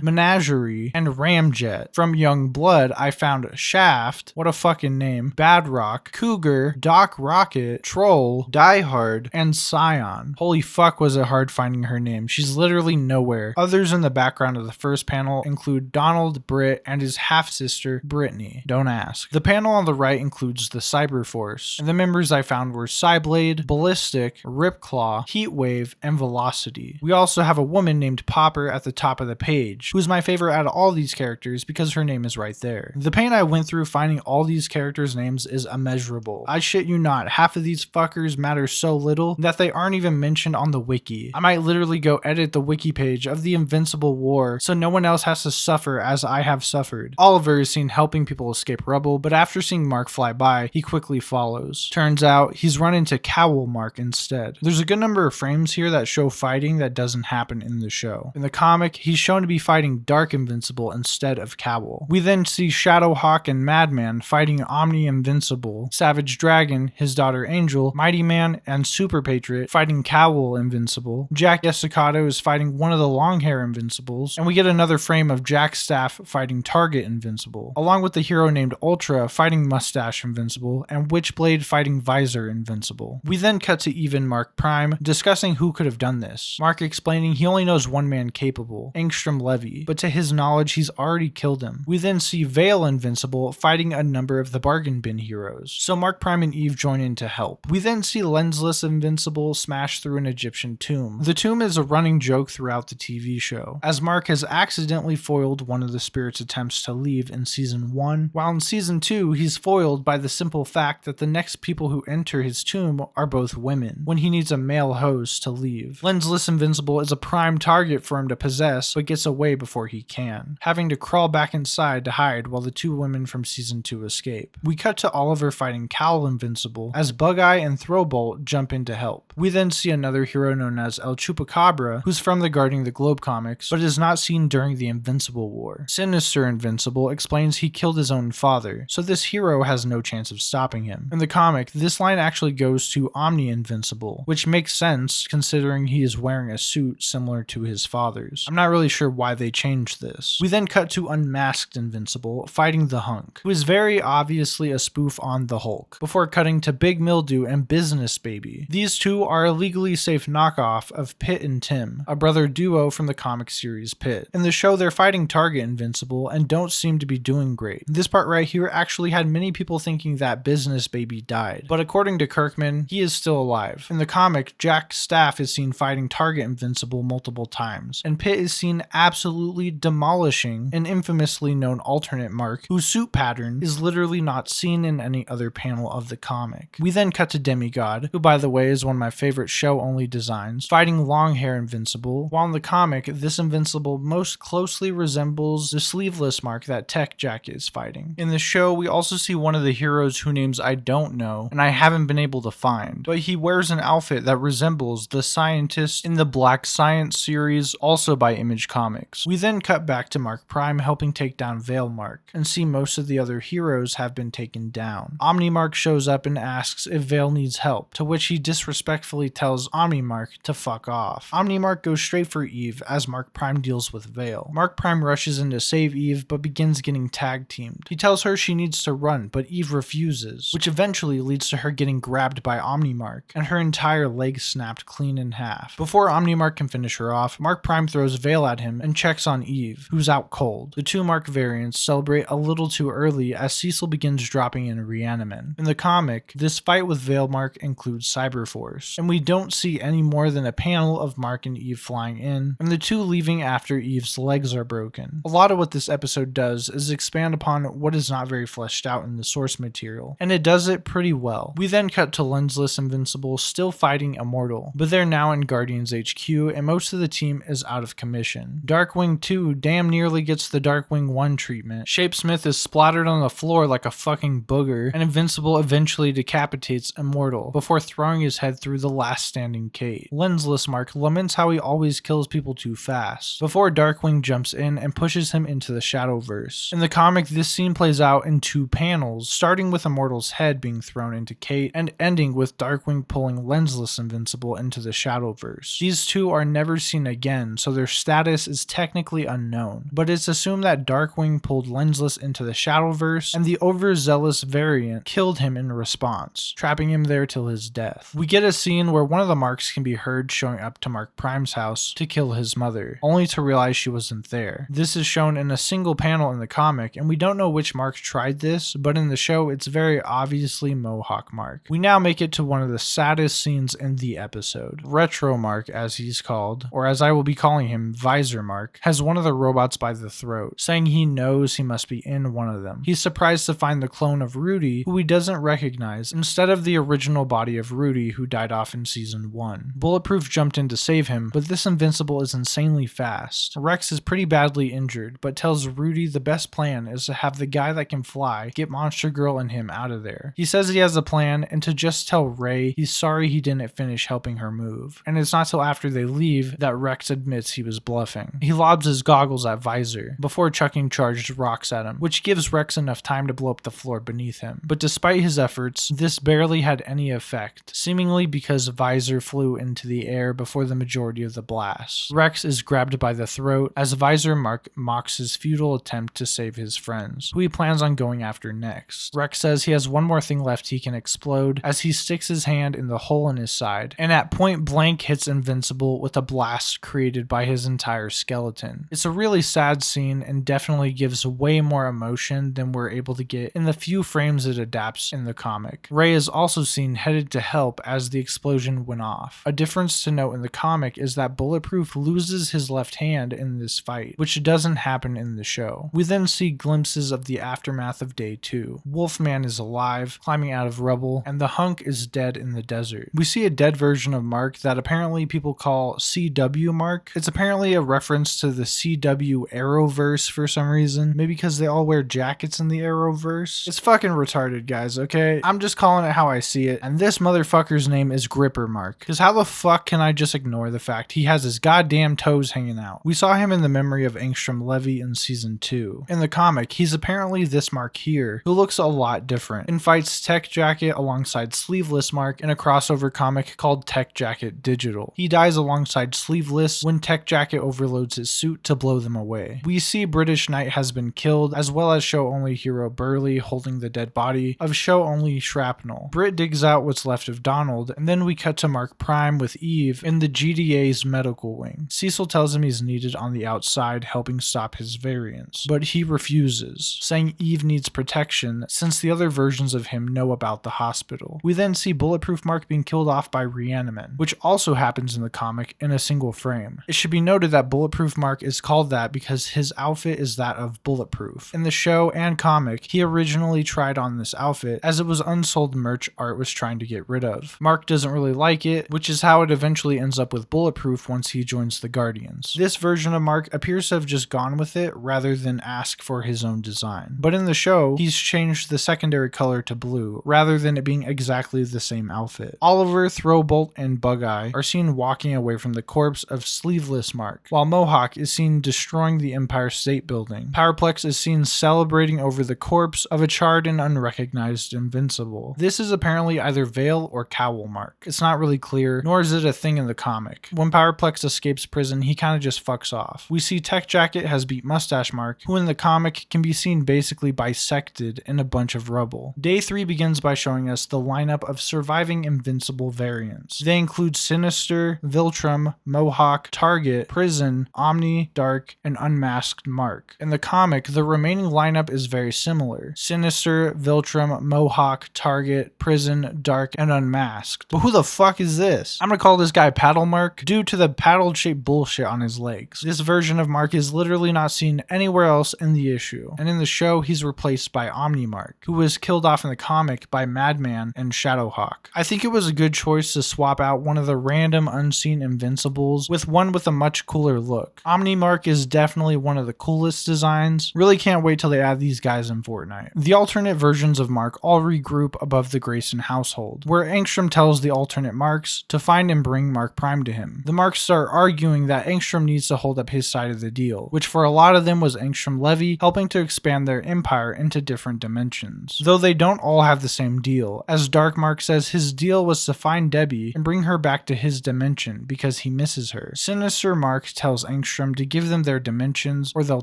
Menagerie, and Ramjet. From Young Blood, I found Shaft, what a fucking name, Badrock, Cougar, Doc Rocket, Troll, Diehard, and Scion. Holy fuck, was it hard finding her name. She's literally nowhere. Others in the background of the first panel include Donald, Britt, and his half-sister, Brittany. Don't ask. The panel on the right includes the Cyber Force, and the members I found were Cyblade, Ballistic, Ripclaw, Heatwave, and Velocity. We also have a woman named Popper at the top of the page, who's my favorite out of all these characters because her name is right there. The pain I went through finding all these characters' names is immeasurable. I shit you not, half of these fuckers matter so little that they aren't even mentioned on the wiki. I might literally go edit the wiki page of the Invincible War so no one else has to suffer as I have suffered. Oliver is seen helping people escape rubble, but after seeing Mark fly by, he quickly follows. Turns out, he's run into Cowl Mark instead. There's a good number of frames here that show fighting that doesn't happen in the show. In the comic, he's shown to be fighting Dark Invincible instead of Cowl. We then see Shadowhawk and Madman fighting Omni Invincible, Savage Dragon, his daughter Angel, Mighty Man, and Super Patriot fighting Cowl Invincible. Jack Estacado is fighting one of the Longhair Invincibles, and we get another frame of Jack Staff fighting Target Invincible, along with the hero named Ultra fighting Mustache Invincible, and Witchblade fighting Visor Invincible. We then cut to even Mark Prime discussing who could have done this. Mark explaining he only knows one man capable, Angstrom Levy, but to his knowledge he's already killed him. We then see Veil Invincible fighting a number of the bargain bin heroes, so Mark Prime and Eve join in to help. We then see Lensless Invincible smash through an Egyptian tomb. The tomb is a running joke throughout the TV show, as Mark has accidentally foiled one of the spirit's attempts to leave in season 1, while in season 2 he's foiled by the simple fact that the next people who enter his tomb are both women, when he needs a male host to leave. Lensless Invincible is a prime prime target for him to possess, but gets away before he can, having to crawl back inside to hide while the two women from season 2 escape. We cut to Oliver fighting Cal Invincible as Bug-Eye and Throwbolt jump in to help. We then see another hero known as El Chupacabra, who's from the Guarding the Globe comics, but is not seen during the Invincible War. Sinister Invincible explains he killed his own father, so this hero has no chance of stopping him. In the comic, this line actually goes to Omni Invincible, which makes sense considering he is wearing a suit similar to his father's. I'm not really sure why they changed this. We then cut to Unmasked Invincible fighting the Hunk, who is very obviously a spoof on the Hulk, before cutting to Big Mildew and Business Baby. These two are a legally safe knockoff of Pit and Tim, a brother duo from the comic series Pit. In the show, they're fighting Target Invincible and don't seem to be doing great. This part right here actually had many people thinking that Business Baby died, but according to Kirkman, he is still alive. In the comic, Jack Staff is seen fighting Target Invincible multiple times, and Pit is seen absolutely demolishing an infamously known alternate Mark, whose suit pattern is literally not seen in any other panel of the comic. We then cut to Demigod, who by the way is one of my favorite show-only designs, fighting Longhair Invincible, while in the comic, this Invincible most closely resembles the sleeveless Mark that Tech Jack is fighting. In the show, we also see one of the heroes whose names I don't know, and I haven't been able to find, but he wears an outfit that resembles the scientist in the Black Science series, also by Image Comics. We then cut back to Mark Prime helping take down Veil Mark, and see most of the other heroes have been taken down. Omni Mark shows up and asks if Veil needs help, to which he disrespectfully tells Omni Mark to fuck off. Omni Mark goes straight for Eve as Mark Prime deals with Veil. Mark Prime rushes in to save Eve but begins getting tag teamed. He tells her she needs to run, but Eve refuses, which eventually leads to her getting grabbed by Omni Mark and her entire leg snapped clean in half. Before Omni Mark can finish her off, Mark Prime throws Veil at him and checks on Eve, who's out cold. The two Mark variants celebrate a little too early as Cecil begins dropping in Reaniman. In the comic, this fight with Veil Mark includes Cyberforce, and we don't see any more than a panel of Mark and Eve flying in, and the two leaving after Eve's legs are broken. A lot of what this episode does is expand upon what is not very fleshed out in the source material, and it does it pretty well. We then cut to Lensless Invincible still fighting Immortal, but they're now in Guardians HQ and most of the team is out of commission. Darkwing 2 damn nearly gets the Darkwing 1 treatment. Shapesmith is splattered on the floor like a fucking booger, and Invincible eventually decapitates Immortal before throwing his head through the last standing Kate. Lensless Mark laments how he always kills people too fast, before Darkwing jumps in and pushes him into the Shadowverse. In the comic, this scene plays out in two panels, starting with Immortal's head being thrown into Kate, and ending with Darkwing pulling Lensless Invincible into the Shadowverse. These two are never seen again, so their status is technically unknown, but it's assumed that Darkwing pulled Lensless into the Shadowverse, and the overzealous variant killed him in response, trapping him there till his death. We get a scene where one of the Marks can be heard showing up to Mark Prime's house to kill his mother, only to realize she wasn't there. This is shown in a single panel in the comic, and we don't know which Mark tried this, but in the show it's very obviously Mohawk Mark. We now make it to one of the saddest scenes in the episode. Retro Mark, as he's called, or as I will be calling him, Visor Mark, has one of the robots by the throat, saying he knows he must be in one of them. He's surprised to find the clone of Rudy, who he doesn't recognize, instead of the original body of Rudy who died off in season 1. Bulletproof jumped in to save him, but this Invincible is insanely fast. Rex is pretty badly injured, but tells Rudy the best plan is to have the guy that can fly get Monster Girl and him out of there. He says he has a plan and to just tell Ray he's sorry he didn't finish helping her move, and it's not till after they leave that Rex admits he was bluffing. He lobs his goggles at Visor before chucking charged rocks at him, which gives Rex enough time to blow up the floor beneath him. But despite his efforts, this barely had any effect, seemingly because Visor flew into the air before the majority of the blast. Rex is grabbed by the throat as Visor Mark mocks his futile attempt to save his friends, who he plans on going after next. Rex says he has one more thing left he can explode as he sticks his hand in the hole in his side, and at point blank hits Invincible with a blast created by his entire skeleton. It's a really sad scene and definitely gives way more emotion than we're able to get in the few frames it adapts in the comic. Ray is also seen headed to help as the explosion went off. A difference to note in the comic is that Bulletproof loses his left hand in this fight, which doesn't happen in the show. We then see glimpses of the aftermath of day 2. Wolfman is alive, climbing out of rubble, and the Hunk is dead in the desert. We see a dead version of Mark that apparently people call CG CW mark. It's apparently a reference to the CW Arrowverse for some reason. Maybe because they all wear jackets in the Arrowverse. It's fucking retarded, guys, okay? I'm just calling it how I see it. And this motherfucker's name is Gripper Mark. Because how the fuck can I just ignore the fact he has his goddamn toes hanging out? We saw him in the memory of Angstrom Levy in season 2. In the comic, he's apparently this Mark here, who looks a lot different, and fights Tech Jacket alongside Sleeveless Mark in a crossover comic called Tech Jacket Digital. He dies alongside Sleeveless when Tech Jacket overloads his suit to blow them away. We see British Knight has been killed, as well as show-only hero Burley holding the dead body of show-only Shrapnel. Britt digs out what's left of Donald, and then we cut to Mark Prime with Eve in the GDA's medical wing. Cecil tells him he's needed on the outside helping stop his variants, but he refuses, saying Eve needs protection since the other versions of him know about the hospital. We then see Bulletproof Mark being killed off by Reaniman, which also happens in the comic in a single frame. It should be noted that Bulletproof Mark is called that because his outfit is that of Bulletproof. In the show and comic, he originally tried on this outfit as it was unsold merch Art was trying to get rid of. Mark doesn't really like it, which is how it eventually ends up with Bulletproof once he joins the Guardians. This version of Mark appears to have just gone with it rather than ask for his own design. But in the show, he's changed the secondary color to blue rather than it being exactly the same outfit. Oliver, Throwbolt, and Bug-Eye are seen walking away from the corpse of Sleeveless Mark, while Mohawk is seen destroying the Empire State Building. Powerplex is seen celebrating over the corpse of a charred and unrecognized Invincible. This is apparently either Veil or Cowl Mark. It's not really clear, nor is it a thing in the comic. When Powerplex escapes prison, he kinda just fucks off. We see Tech Jacket has beat Mustache Mark, who in the comic can be seen basically bisected in a bunch of rubble. Day 3 begins by showing us the lineup of surviving Invincible variants. They include Sinister, Viltrum, Mohawk, Target, Prison, Omni, Dark, and Unmasked Mark. In the comic, the remaining lineup is very similar. Sinister, Viltrum, Mohawk, Target, Prison, Dark, and Unmasked. But who the fuck is this? I'm gonna call this guy Paddle Mark due to the paddle-shaped bullshit on his legs. This version of Mark is literally not seen anywhere else in the issue, and in the show he's replaced by Omni Mark, who was killed off in the comic by Madman and Shadowhawk. I think it was a good choice to swap out one of the random unseen Invincibles with one with a much cooler look. Omni Mark is definitely one of the coolest designs. Really can't wait till they add these guys in Fortnite. The alternate versions of Mark all regroup above the Grayson household, where Angstrom tells the alternate Marks to find and bring Mark Prime to him. The Marks start arguing that Angstrom needs to hold up his side of the deal, which for a lot of them was Angstrom Levy helping to expand their empire into different dimensions. Though they don't all have the same deal, as Dark Mark says his deal was to find Debbie and bring her back to his dimension because he misses her. Sinister Mark tells Angstrom to give them their dimensions or they'll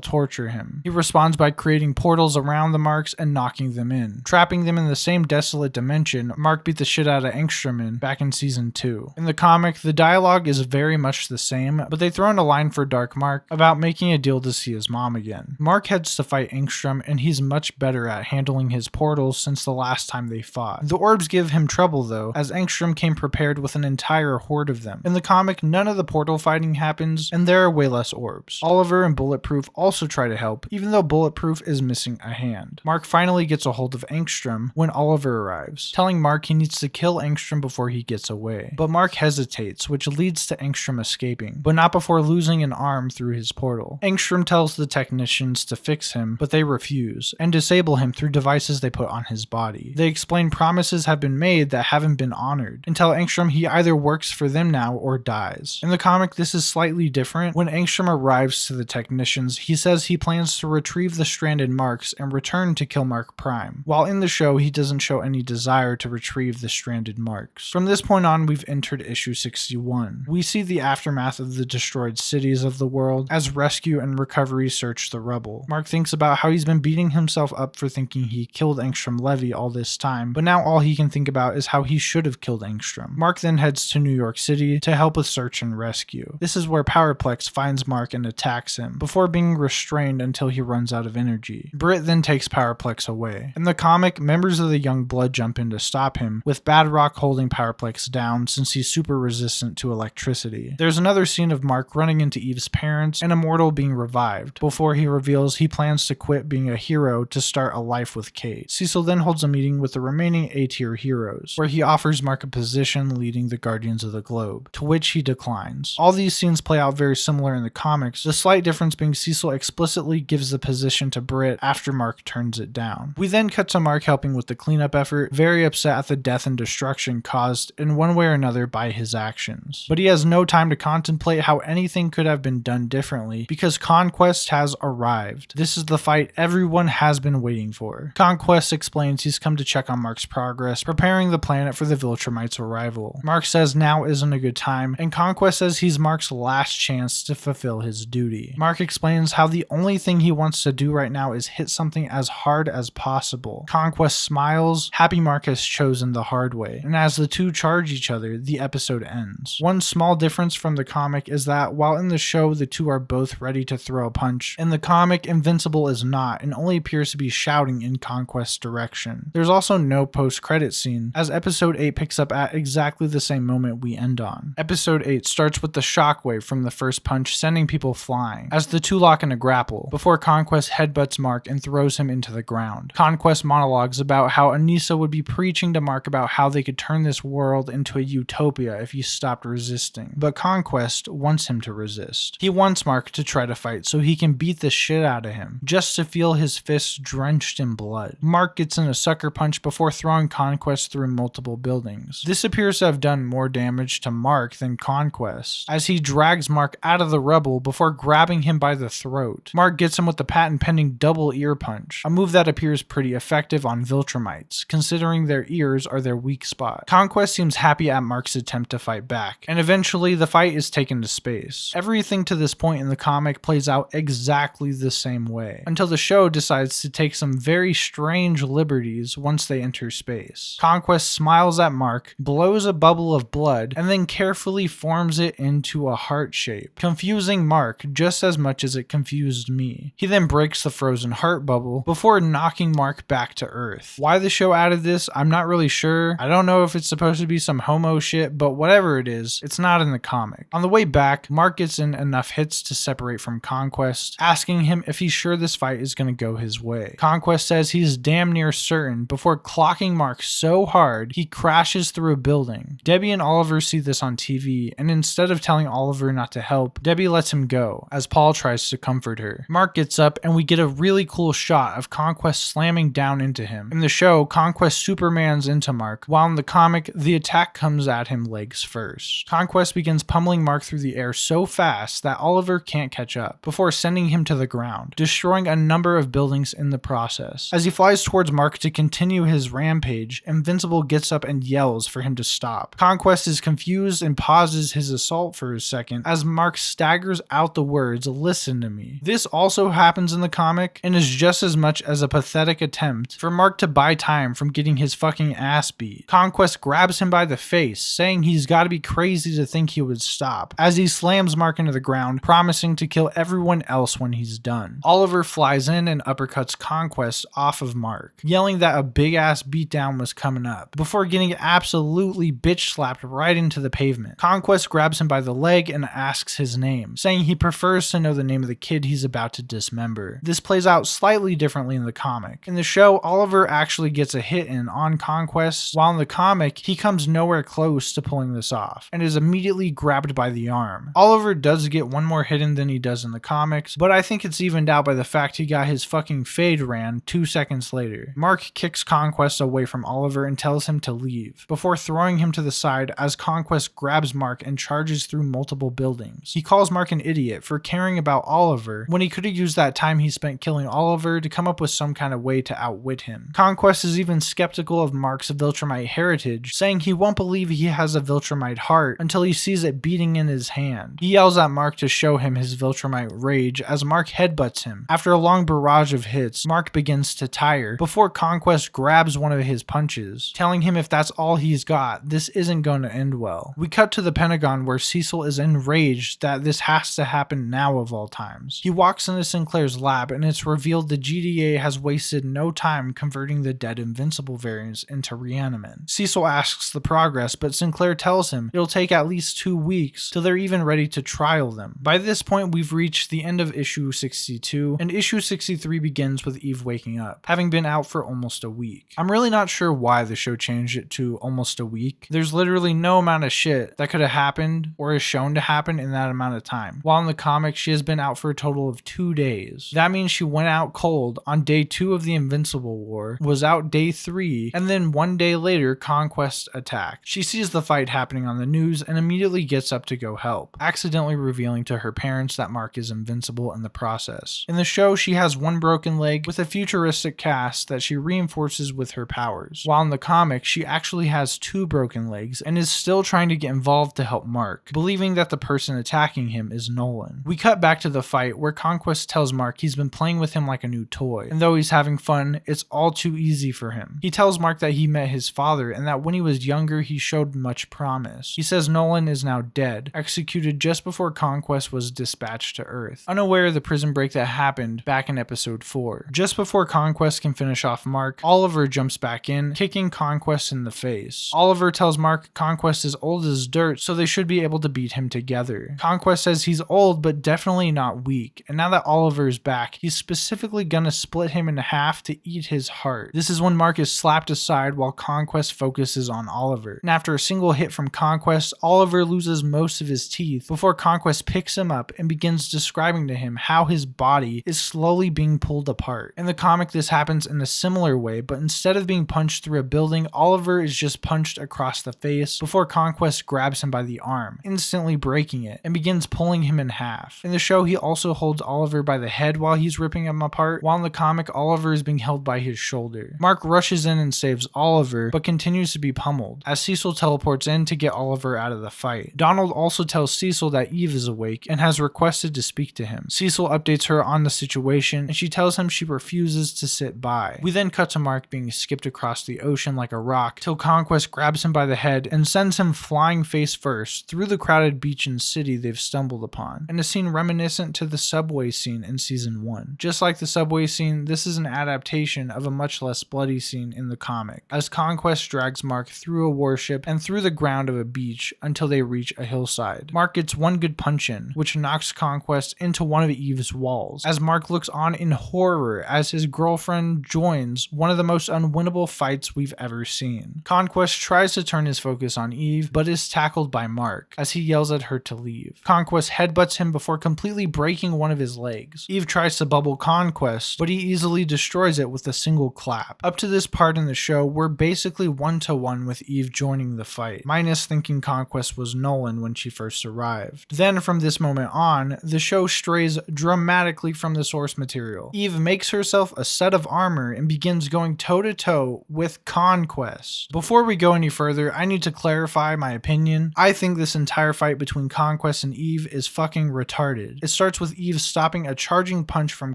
torture him. He responds by creating portals around the Marks and knocking them in. Trapping them in the same desolate dimension, Mark beat the shit out of Angstrom in back in season 2. In the comic, the dialogue is very much the same, but they throw in a line for Dark Mark about making a deal to see his mom again. Mark heads to fight Angstrom and he's much better at handling his portals since the last time they fought. The orbs give him trouble though, as Angstrom came prepared with an entire horde of them. In the comic, none of the portal fighting happens and there are way less orbs. Oliver and Bulletproof also try to help, even though Bulletproof is missing a hand. Mark finally gets a hold of Angstrom when Oliver arrives, telling Mark he needs to kill Angstrom before he gets away. But Mark hesitates, which leads to Angstrom escaping, but not before losing an arm through his portal. Angstrom tells the technicians to fix him, but they refuse, and disable him through devices they put on his body. They explain promises have been made that haven't been honored, and tell Angstrom he either works for them now or dies. In the comic, this is slightly different. When Angstrom arrives to the technicians, he says he plans to retrieve the stranded Marks and return to kill Mark Prime, while in the show he doesn't show any desire to retrieve the stranded Marks. From this point on, we've entered issue 61. We see the aftermath of the destroyed cities of the world as rescue and recovery search the rubble. Mark thinks about how he's been beating himself up for thinking he killed Angstrom Levy all this time, but now all he can think about is how he should have killed Angstrom. Mark then heads to New York City to help with search and rescue. This is where Powerplex finds Mark and attacks him, before being restrained until he runs out of energy. Britt then takes Powerplex away. In the comic, members of the Young Blood jump in to stop him, with Badrock holding Powerplex down since he's super resistant to electricity. There's another scene of Mark running into Eve's parents and Immortal being revived, before he reveals he plans to quit being a hero to start a life with Kate. Cecil then holds a meeting with the remaining A-tier heroes, where he offers Mark a position leading the Guardians of the Globe, to which he declines. lines. All these scenes play out very similar in the comics, the slight difference being Cecil explicitly gives the position to Britt after Mark turns it down. We then cut to Mark helping with the cleanup effort, very upset at the death and destruction caused in one way or another by his actions. But he has no time to contemplate how anything could have been done differently because Conquest has arrived. This is the fight everyone has been waiting for. Conquest explains he's come to check on Mark's progress, preparing the planet for the Viltrumites' arrival. Mark says now isn't a good time, and Conquest says he's Mark's last chance to fulfill his duty. Mark explains how the only thing he wants to do right now is hit something as hard as possible. Conquest smiles, happy Mark has chosen the hard way, and as the two charge each other, the episode ends. One small difference from the comic is that while in the show the two are both ready to throw a punch, in the comic Invincible is not and only appears to be shouting in Conquest's direction. There's also no post-credit scene, as episode 8 picks up at exactly the same moment we end on. Episode 8 starts with the shockwave from the first punch sending people flying, as the two lock in a grapple, before Conquest headbutts Mark and throws him into the ground. Conquest monologues about how Anissa would be preaching to Mark about how they could turn this world into a utopia if he stopped resisting, but Conquest wants him to resist. He wants Mark to try to fight so he can beat the shit out of him, just to feel his fists drenched in blood. Mark gets in a sucker punch before throwing Conquest through multiple buildings. This appears to have done more damage to Mark than Conquest, as he drags Mark out of the rubble before grabbing him by the throat. Mark gets him with the patent-pending double ear punch, a move that appears pretty effective on Viltrumites, considering their ears are their weak spot. Conquest seems happy at Mark's attempt to fight back, and eventually the fight is taken to space. Everything to this point in the comic plays out exactly the same way, until the show decides to take some very strange liberties once they enter space. Conquest smiles at Mark, blows a bubble of blood, and then carefully forms it into a heart shape, confusing Mark just as much as it confused me. He then breaks the frozen heart bubble before knocking Mark back to Earth. Why the show added this, I'm not really sure. I don't know if it's supposed to be some homo shit, but whatever it is, it's not in the comic. On the way back, Mark gets in enough hits to separate from Conquest, asking him if he's sure this fight is going to go his way. Conquest says he's damn near certain before clocking Mark so hard he crashes through a building. Debbie and Oliver see this on TV, and instead of telling Oliver not to help, Debbie lets him go, as Paul tries to comfort her. Mark gets up and we get a really cool shot of Conquest slamming down into him. In the show, Conquest Supermans into Mark, while in the comic, the attack comes at him legs first. Conquest begins pummeling Mark through the air so fast that Oliver can't catch up, before sending him to the ground, destroying a number of buildings in the process. As he flies towards Mark to continue his rampage, Invincible gets up and yells for him to stop. Conquest is confused and pauses his assault for a second as Mark staggers out the words, "Listen to me." This also happens in the comic and is just as much as a pathetic attempt for Mark to buy time from getting his fucking ass beat. Conquest grabs him by the face, saying he's gotta be crazy to think he would stop, as he slams Mark into the ground, promising to kill everyone else when he's done. Oliver flies in and uppercuts Conquest off of Mark, yelling that a big ass beatdown was coming up, before getting absolutely bitch slapped right into the pavement. Conquest grabs him by the leg and asks his name, saying he prefers to know the name of the kid he's about to dismember. This plays out slightly differently in the comic. In the show, Oliver actually gets a hit in on Conquest, while in the comic, he comes nowhere close to pulling this off, and is immediately grabbed by the arm. Oliver does get one more hit in than he does in the comics, but I think it's evened out by the fact he got his fucking fade ran 2 seconds later. Mark kicks Conquest away from Oliver and tells him to leave, before throwing him to the side as Conquest grabs Mark and charges through multiple buildings. He calls Mark an idiot for caring about Oliver when he could have used that time he spent killing Oliver to come up with some kind of way to outwit him. Conquest is even skeptical of Mark's Viltrumite heritage, saying he won't believe he has a Viltrumite heart until he sees it beating in his hand. He yells at Mark to show him his Viltrumite rage as Mark headbutts him. After a long barrage of hits, Mark begins to tire before Conquest grabs one of his punches, telling him if that's all he's got, this isn't going to end well. We cut to the Pentagon where Cecil is enraged that this has to happen now of all times. He walks into Sinclair's lab and it's revealed the GDA has wasted no time converting the dead Invincible variants into Reanimen. Cecil asks the progress, but Sinclair tells him it'll take at least 2 weeks till they're even ready to trial them. By this point, we've reached the end of issue 62, and issue 63 begins with Eve waking up, having been out for almost a week. I'm really not sure why the show changed it to almost a week. There's literally no amount of shit that could have happened happened or is shown to happen in that amount of time. While in the comic, she has been out for a total of 2 days. That means she went out cold on day 2 of the Invincible War, was out day 3, and then 1 day later, Conquest attacked. She sees the fight happening on the news and immediately gets up to go help, accidentally revealing to her parents that Mark is invincible in the process. In the show, she has 1 broken leg with a futuristic cast that she reinforces with her powers. While in the comic, she actually has 2 broken legs and is still trying to get involved to help Mark, believing that the person attacking him is Nolan. We cut back to the fight where Conquest tells Mark he's been playing with him like a new toy, and though he's having fun, it's all too easy for him. He tells Mark that he met his father and that when he was younger he showed much promise. He says Nolan is now dead, executed just before Conquest was dispatched to Earth, unaware of the prison break that happened back in episode 4. Just before Conquest can finish off Mark, Oliver jumps back in, kicking Conquest in the face. Oliver tells Mark Conquest is old as dirt, so they should be able to beat him together. Conquest says he's old but definitely not weak, and now that Oliver is back, he's specifically gonna split him in half to eat his heart. This is when Mark is slapped aside while Conquest focuses on Oliver, and after a single hit from Conquest, Oliver loses most of his teeth before Conquest picks him up and begins describing to him how his body is slowly being pulled apart. In the comic, this happens in a similar way, but instead of being punched through a building, Oliver is just punched across the face before Conquest grabs him by the arm, instantly breaking it, and begins pulling him in half. In the show, he also holds Oliver by the head while he's ripping him apart, while in the comic, Oliver is being held by his shoulder. Mark rushes in and saves Oliver, but continues to be pummeled, as Cecil teleports in to get Oliver out of the fight. Donald also tells Cecil that Eve is awake and has requested to speak to him. Cecil updates her on the situation, and she tells him she refuses to sit by. We then cut to Mark being skipped across the ocean like a rock, till Conquest grabs him by the head and sends him flying face first through the crowded beach and city they've stumbled upon, in a scene reminiscent to the subway scene in season 1. Just like the subway scene, this is an adaptation of a much less bloody scene in the comic, as Conquest drags Mark through a warship and through the ground of a beach until they reach a hillside. Mark gets 1 good punch in, which knocks Conquest into one of Eve's walls, as Mark looks on in horror as his girlfriend joins one of the most unwinnable fights we've ever seen. Conquest tries to turn his focus on Eve, but is tackled by Mark, as he yells at her to leave. Conquest headbutts him before completely breaking one of his legs. Eve tries to bubble Conquest, but he easily destroys it with a single clap. Up to this part in the show, we're basically 1-to-1 with Eve joining the fight, minus thinking Conquest was Nolan when she first arrived. Then from this moment on, the show strays dramatically from the source material. Eve makes herself a set of armor and begins going toe-to-toe with Conquest. Before we go any further, I need to clarify my opinion. I think this entire fight between Conquest and Eve is fucking retarded. It starts with Eve stopping a charging punch from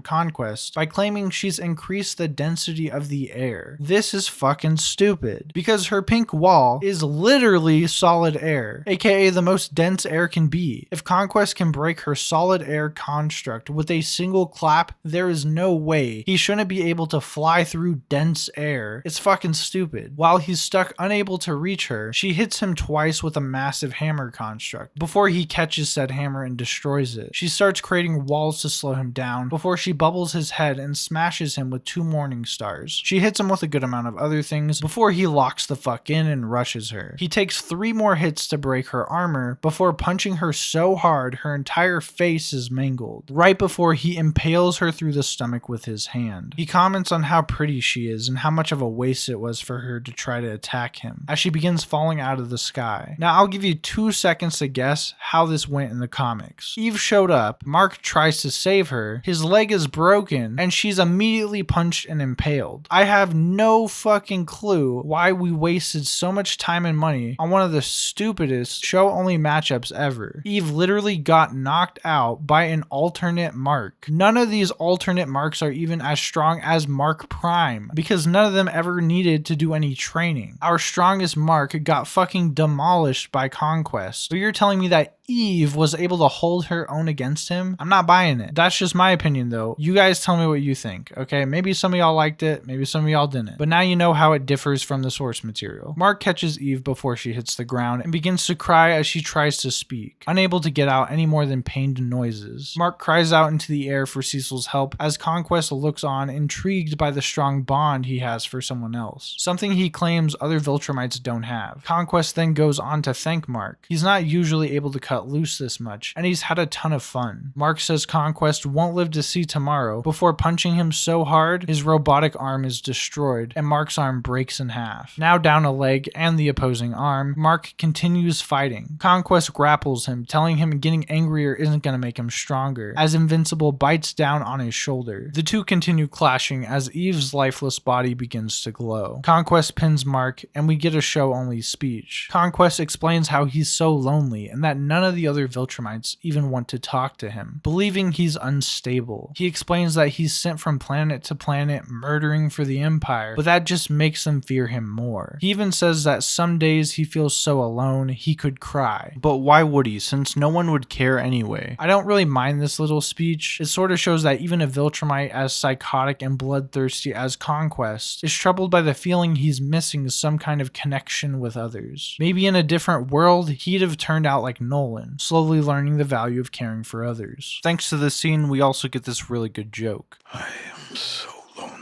Conquest by claiming she's increased the density of the air. This is fucking stupid, because her pink wall is literally solid air, aka the most dense air can be. If Conquest can break her solid air construct with a single clap, there is no way he shouldn't be able to fly through dense air. It's fucking stupid. While he's stuck unable to reach her, she hits him twice with a massive hammer construct before he catches said hammer and destroys it. She starts creating walls to slow him down before she bubbles his head and smashes him with 2 morning stars. She hits him with a good amount of other things before he locks the fuck in and rushes her. He takes 3 more hits to break her armor before punching her so hard her entire face is mangled, right before he impales her through the stomach with his hand. He comments on how pretty she is and how much of a waste it was for her to try to attack him, as she begins falling out of the sky. Now I'll give you 2 seconds to guess how this went in the comics. Eve showed up, Mark tries to save her, his leg is broken, and she's immediately punched and impaled. I have no fucking clue why we wasted so much time and money on one of the stupidest show-only matchups ever. Eve literally got knocked out by an alternate Mark. None of these alternate Marks are even as strong as Mark Prime, because none of them ever needed to do any training. Our strongest Mark got fucking demolished by Conquest. But you're telling me that Eve was able to hold her own against him, I'm not buying it. That's just my opinion though. You guys tell me what you think, okay? Maybe some of y'all liked it, maybe some of y'all didn't. But now you know how it differs from the source material. Mark catches Eve before she hits the ground and begins to cry as she tries to speak, unable to get out any more than pained noises. Mark cries out into the air for Cecil's help as Conquest looks on, intrigued by the strong bond he has for someone else, something he claims other Viltrumites don't have. Conquest then goes on to thank Mark. He's not usually able to cut loose this much, and he's had a ton of fun. Mark says Conquest won't live to see tomorrow before punching him so hard his robotic arm is destroyed and Mark's arm breaks in half. Now down a leg and the opposing arm, Mark continues fighting. Conquest grapples him, telling him getting angrier isn't going to make him stronger, as Invincible bites down on his shoulder. The two continue clashing as Eve's lifeless body begins to glow. Conquest pins Mark, and we get a show-only speech. Conquest explains how he's so lonely and that none of the other Viltrumites even want to talk to him, believing he's unstable. He explains that he's sent from planet to planet murdering for the Empire, but that just makes them fear him more. He even says that some days he feels so alone he could cry. But why would he, since no one would care anyway? I don't really mind this little speech. It sort of shows that even a Viltrumite as psychotic and bloodthirsty as Conquest is troubled by the feeling he's missing some kind of connection with others. Maybe in a different world, he'd have turned out like Nolan, slowly learning the value of caring for others. Thanks to this scene, we also get this really good joke. I am so lonely.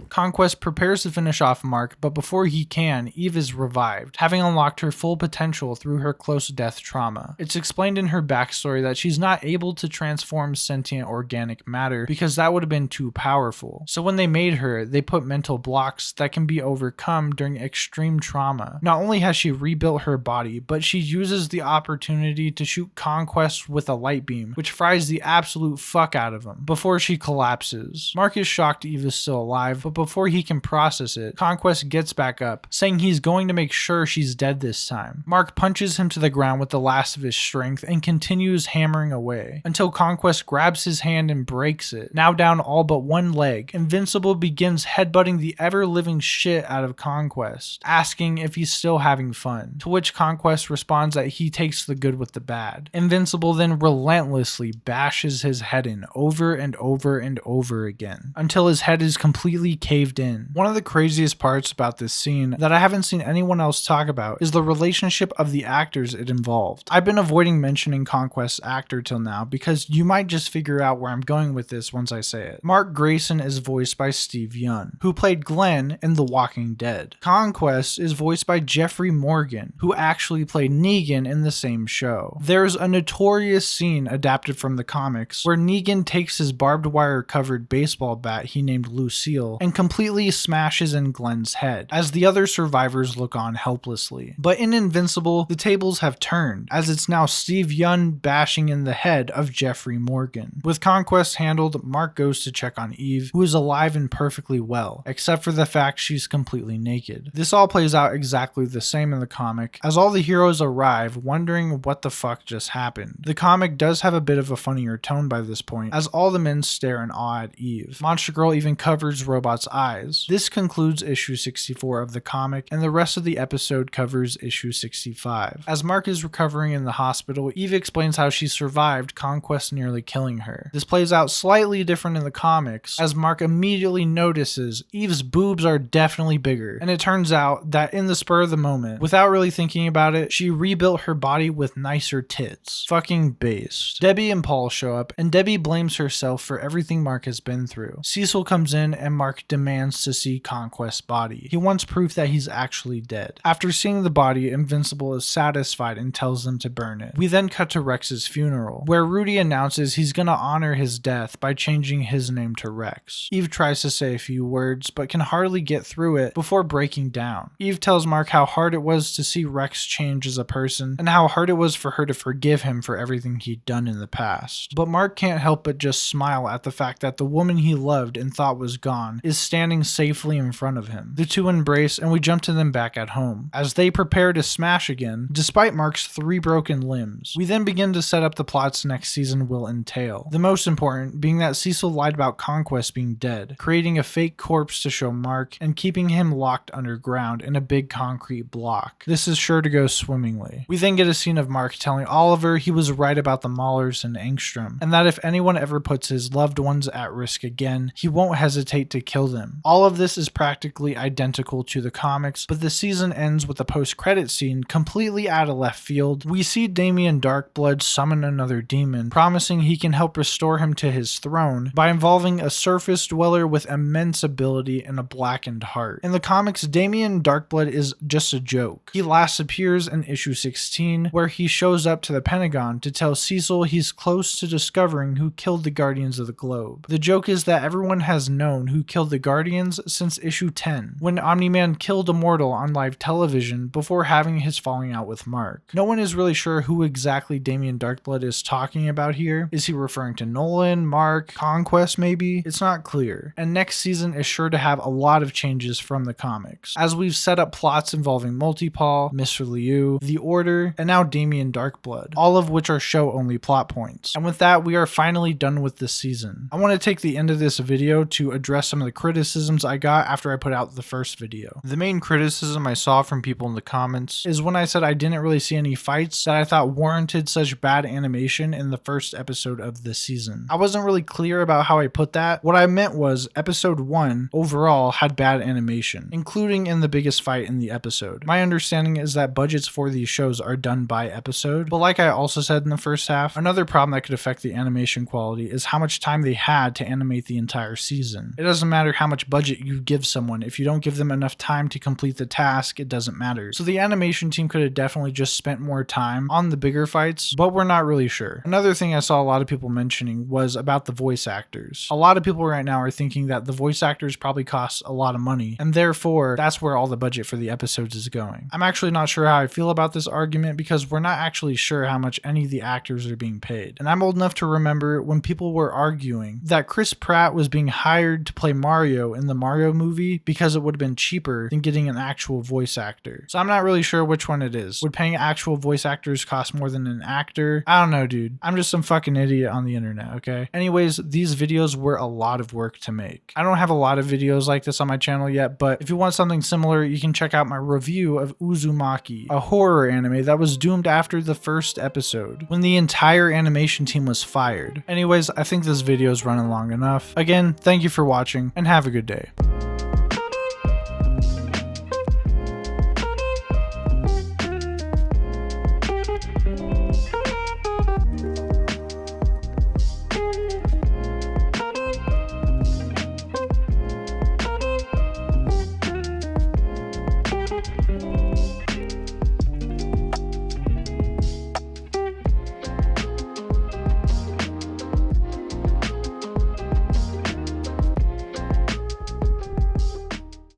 Conquest prepares to finish off Mark, but before he can, Eve is revived, having unlocked her full potential through her close death trauma. It's explained in her backstory that she's not able to transform sentient organic matter because that would have been too powerful. So when they made her, they put mental blocks that can be overcome during extreme trauma. Not only has she rebuilt her body, but she uses the opportunity to shoot Conquest with a light beam, which fries the absolute fuck out of him before she collapses. Mark is shocked Eve is still alive, but before he can process it, Conquest gets back up, saying he's going to make sure she's dead this time. Mark punches him to the ground with the last of his strength and continues hammering away, until Conquest grabs his hand and breaks it. Now down all but one leg, Invincible begins headbutting the ever-living shit out of Conquest, asking if he's still having fun, to which Conquest responds that he takes the good with the bad. Invincible then relentlessly bashes his head in over and over and over again, until his head is completely caved in. One of the craziest parts about this scene that I haven't seen anyone else talk about is the relationship of the actors it involved. I've been avoiding mentioning Conquest's actor till now because you might just figure out where I'm going with this once I say it. Mark Grayson is voiced by Steve Yeun, who played Glenn in The Walking Dead. Conquest is voiced by Jeffrey Morgan, who actually played Negan in the same show. There's a notorious scene adapted from the comics where Negan takes his barbed wire covered baseball bat he named Lucille and completely smashes in Glenn's head, as the other survivors look on helplessly. But in Invincible, the tables have turned, as it's now Steve Yeun bashing in the head of Jeffrey Morgan. With Conquest handled, Mark goes to check on Eve, who is alive and perfectly well, except for the fact she's completely naked. This all plays out exactly the same in the comic, as all the heroes arrive wondering what the fuck just happened. The comic does have a bit of a funnier tone by this point, as all the men stare in awe at Eve. Monster Girl even covers Robot's eyes. This concludes issue 64 of the comic, and the rest of the episode covers issue 65. As Mark is recovering in the hospital, Eve explains how she survived Conquest nearly killing her. This plays out slightly different in the comics, as Mark immediately notices Eve's boobs are definitely bigger, and it turns out that in the spur of the moment, without really thinking about it, she rebuilt her body with nicer tits. Fucking based. Debbie and Paul show up, and Debbie blames herself for everything Mark has been through. Cecil comes in, and Mark demands to see Conquest's body. He wants proof that he's actually dead. After seeing the body, Invincible is satisfied and tells them to burn it. We then cut to Rex's funeral, where Rudy announces he's gonna honor his death by changing his name to Rex. Eve tries to say a few words, but can hardly get through it before breaking down. Eve tells Mark how hard it was to see Rex change as a person, and how hard it was for her to forgive him for everything he'd done in the past. But Mark can't help but just smile at the fact that the woman he loved and thought thought was gone is standing safely in front of him. The two embrace and we jump to them back at home as they prepare to smash again despite Mark's 3 broken limbs. We then begin to set up the plots next season will entail. The most important being that Cecil lied about Conquest being dead, creating a fake corpse to show Mark and keeping him locked underground in a big concrete block. This is sure to go swimmingly. We then get a scene of Mark telling Oliver he was right about the Maulers and Engstrom, and that if anyone ever puts his loved ones at risk again, he won't hesitate to kill them. All of this is practically identical to the comics, but the season ends with a post-credit scene completely out of left field. We see Damien Darkblood summon another demon, promising he can help restore him to his throne by involving a surface dweller with immense ability and a blackened heart. In the comics, Damien Darkblood is just a joke. He last appears in issue 16, where he shows up to the Pentagon to tell Cecil he's close to discovering who killed the Guardians of the Globe. The joke is that everyone has known who killed the Guardians since issue 10, when Omni-Man killed Immortal on live television before having his falling out with Mark. No one is really sure who exactly Damien Darkblood is talking about here. Is he referring to Nolan, Mark, Conquest maybe? It's not clear. And next season is sure to have a lot of changes from the comics, as we've set up plots involving Multipol, Mr. Liu, The Order, and now Damien Darkblood, all of which are show-only plot points. And with that, we are finally done with this season. I want to take the end of this video to address some of the criticisms I got after I put out the first video. The main criticism I saw from people in the comments is when I said I didn't really see any fights that I thought warranted such bad animation in the first episode of this season. I wasn't really clear about how I put that. What I meant was episode 1 overall had bad animation, including in the biggest fight in the episode. My understanding is that budgets for these shows are done by episode, but like I also said in the first half, another problem that could affect the animation quality is how much time they had to animate the entire season. It doesn't matter how much budget you give someone, if you don't give them enough time to complete the task, it doesn't matter. So the animation team could have definitely just spent more time on the bigger fights, but we're not really sure. Another thing I saw a lot of people mentioning was about the voice actors. A lot of people right now are thinking that the voice actors probably cost a lot of money, and therefore that's where all the budget for the episodes is going. I'm actually not sure how I feel about this argument because we're not actually sure how much any of the actors are being paid. And I'm old enough to remember when people were arguing that Chris Pratt was being hired to play Mario in the Mario movie because it would have been cheaper than getting an actual voice actor. So I'm not really sure which one it is. Would paying actual voice actors cost more than an actor? I don't know, dude. I'm just some fucking idiot on the internet, okay? Anyways, these videos were a lot of work to make. I don't have a lot of videos like this on my channel yet, but if you want something similar, you can check out my review of Uzumaki, a horror anime that was doomed after the first episode, when the entire animation team was fired. Anyways, I think this video is running long enough. Again, thank you for watching, and have a good day.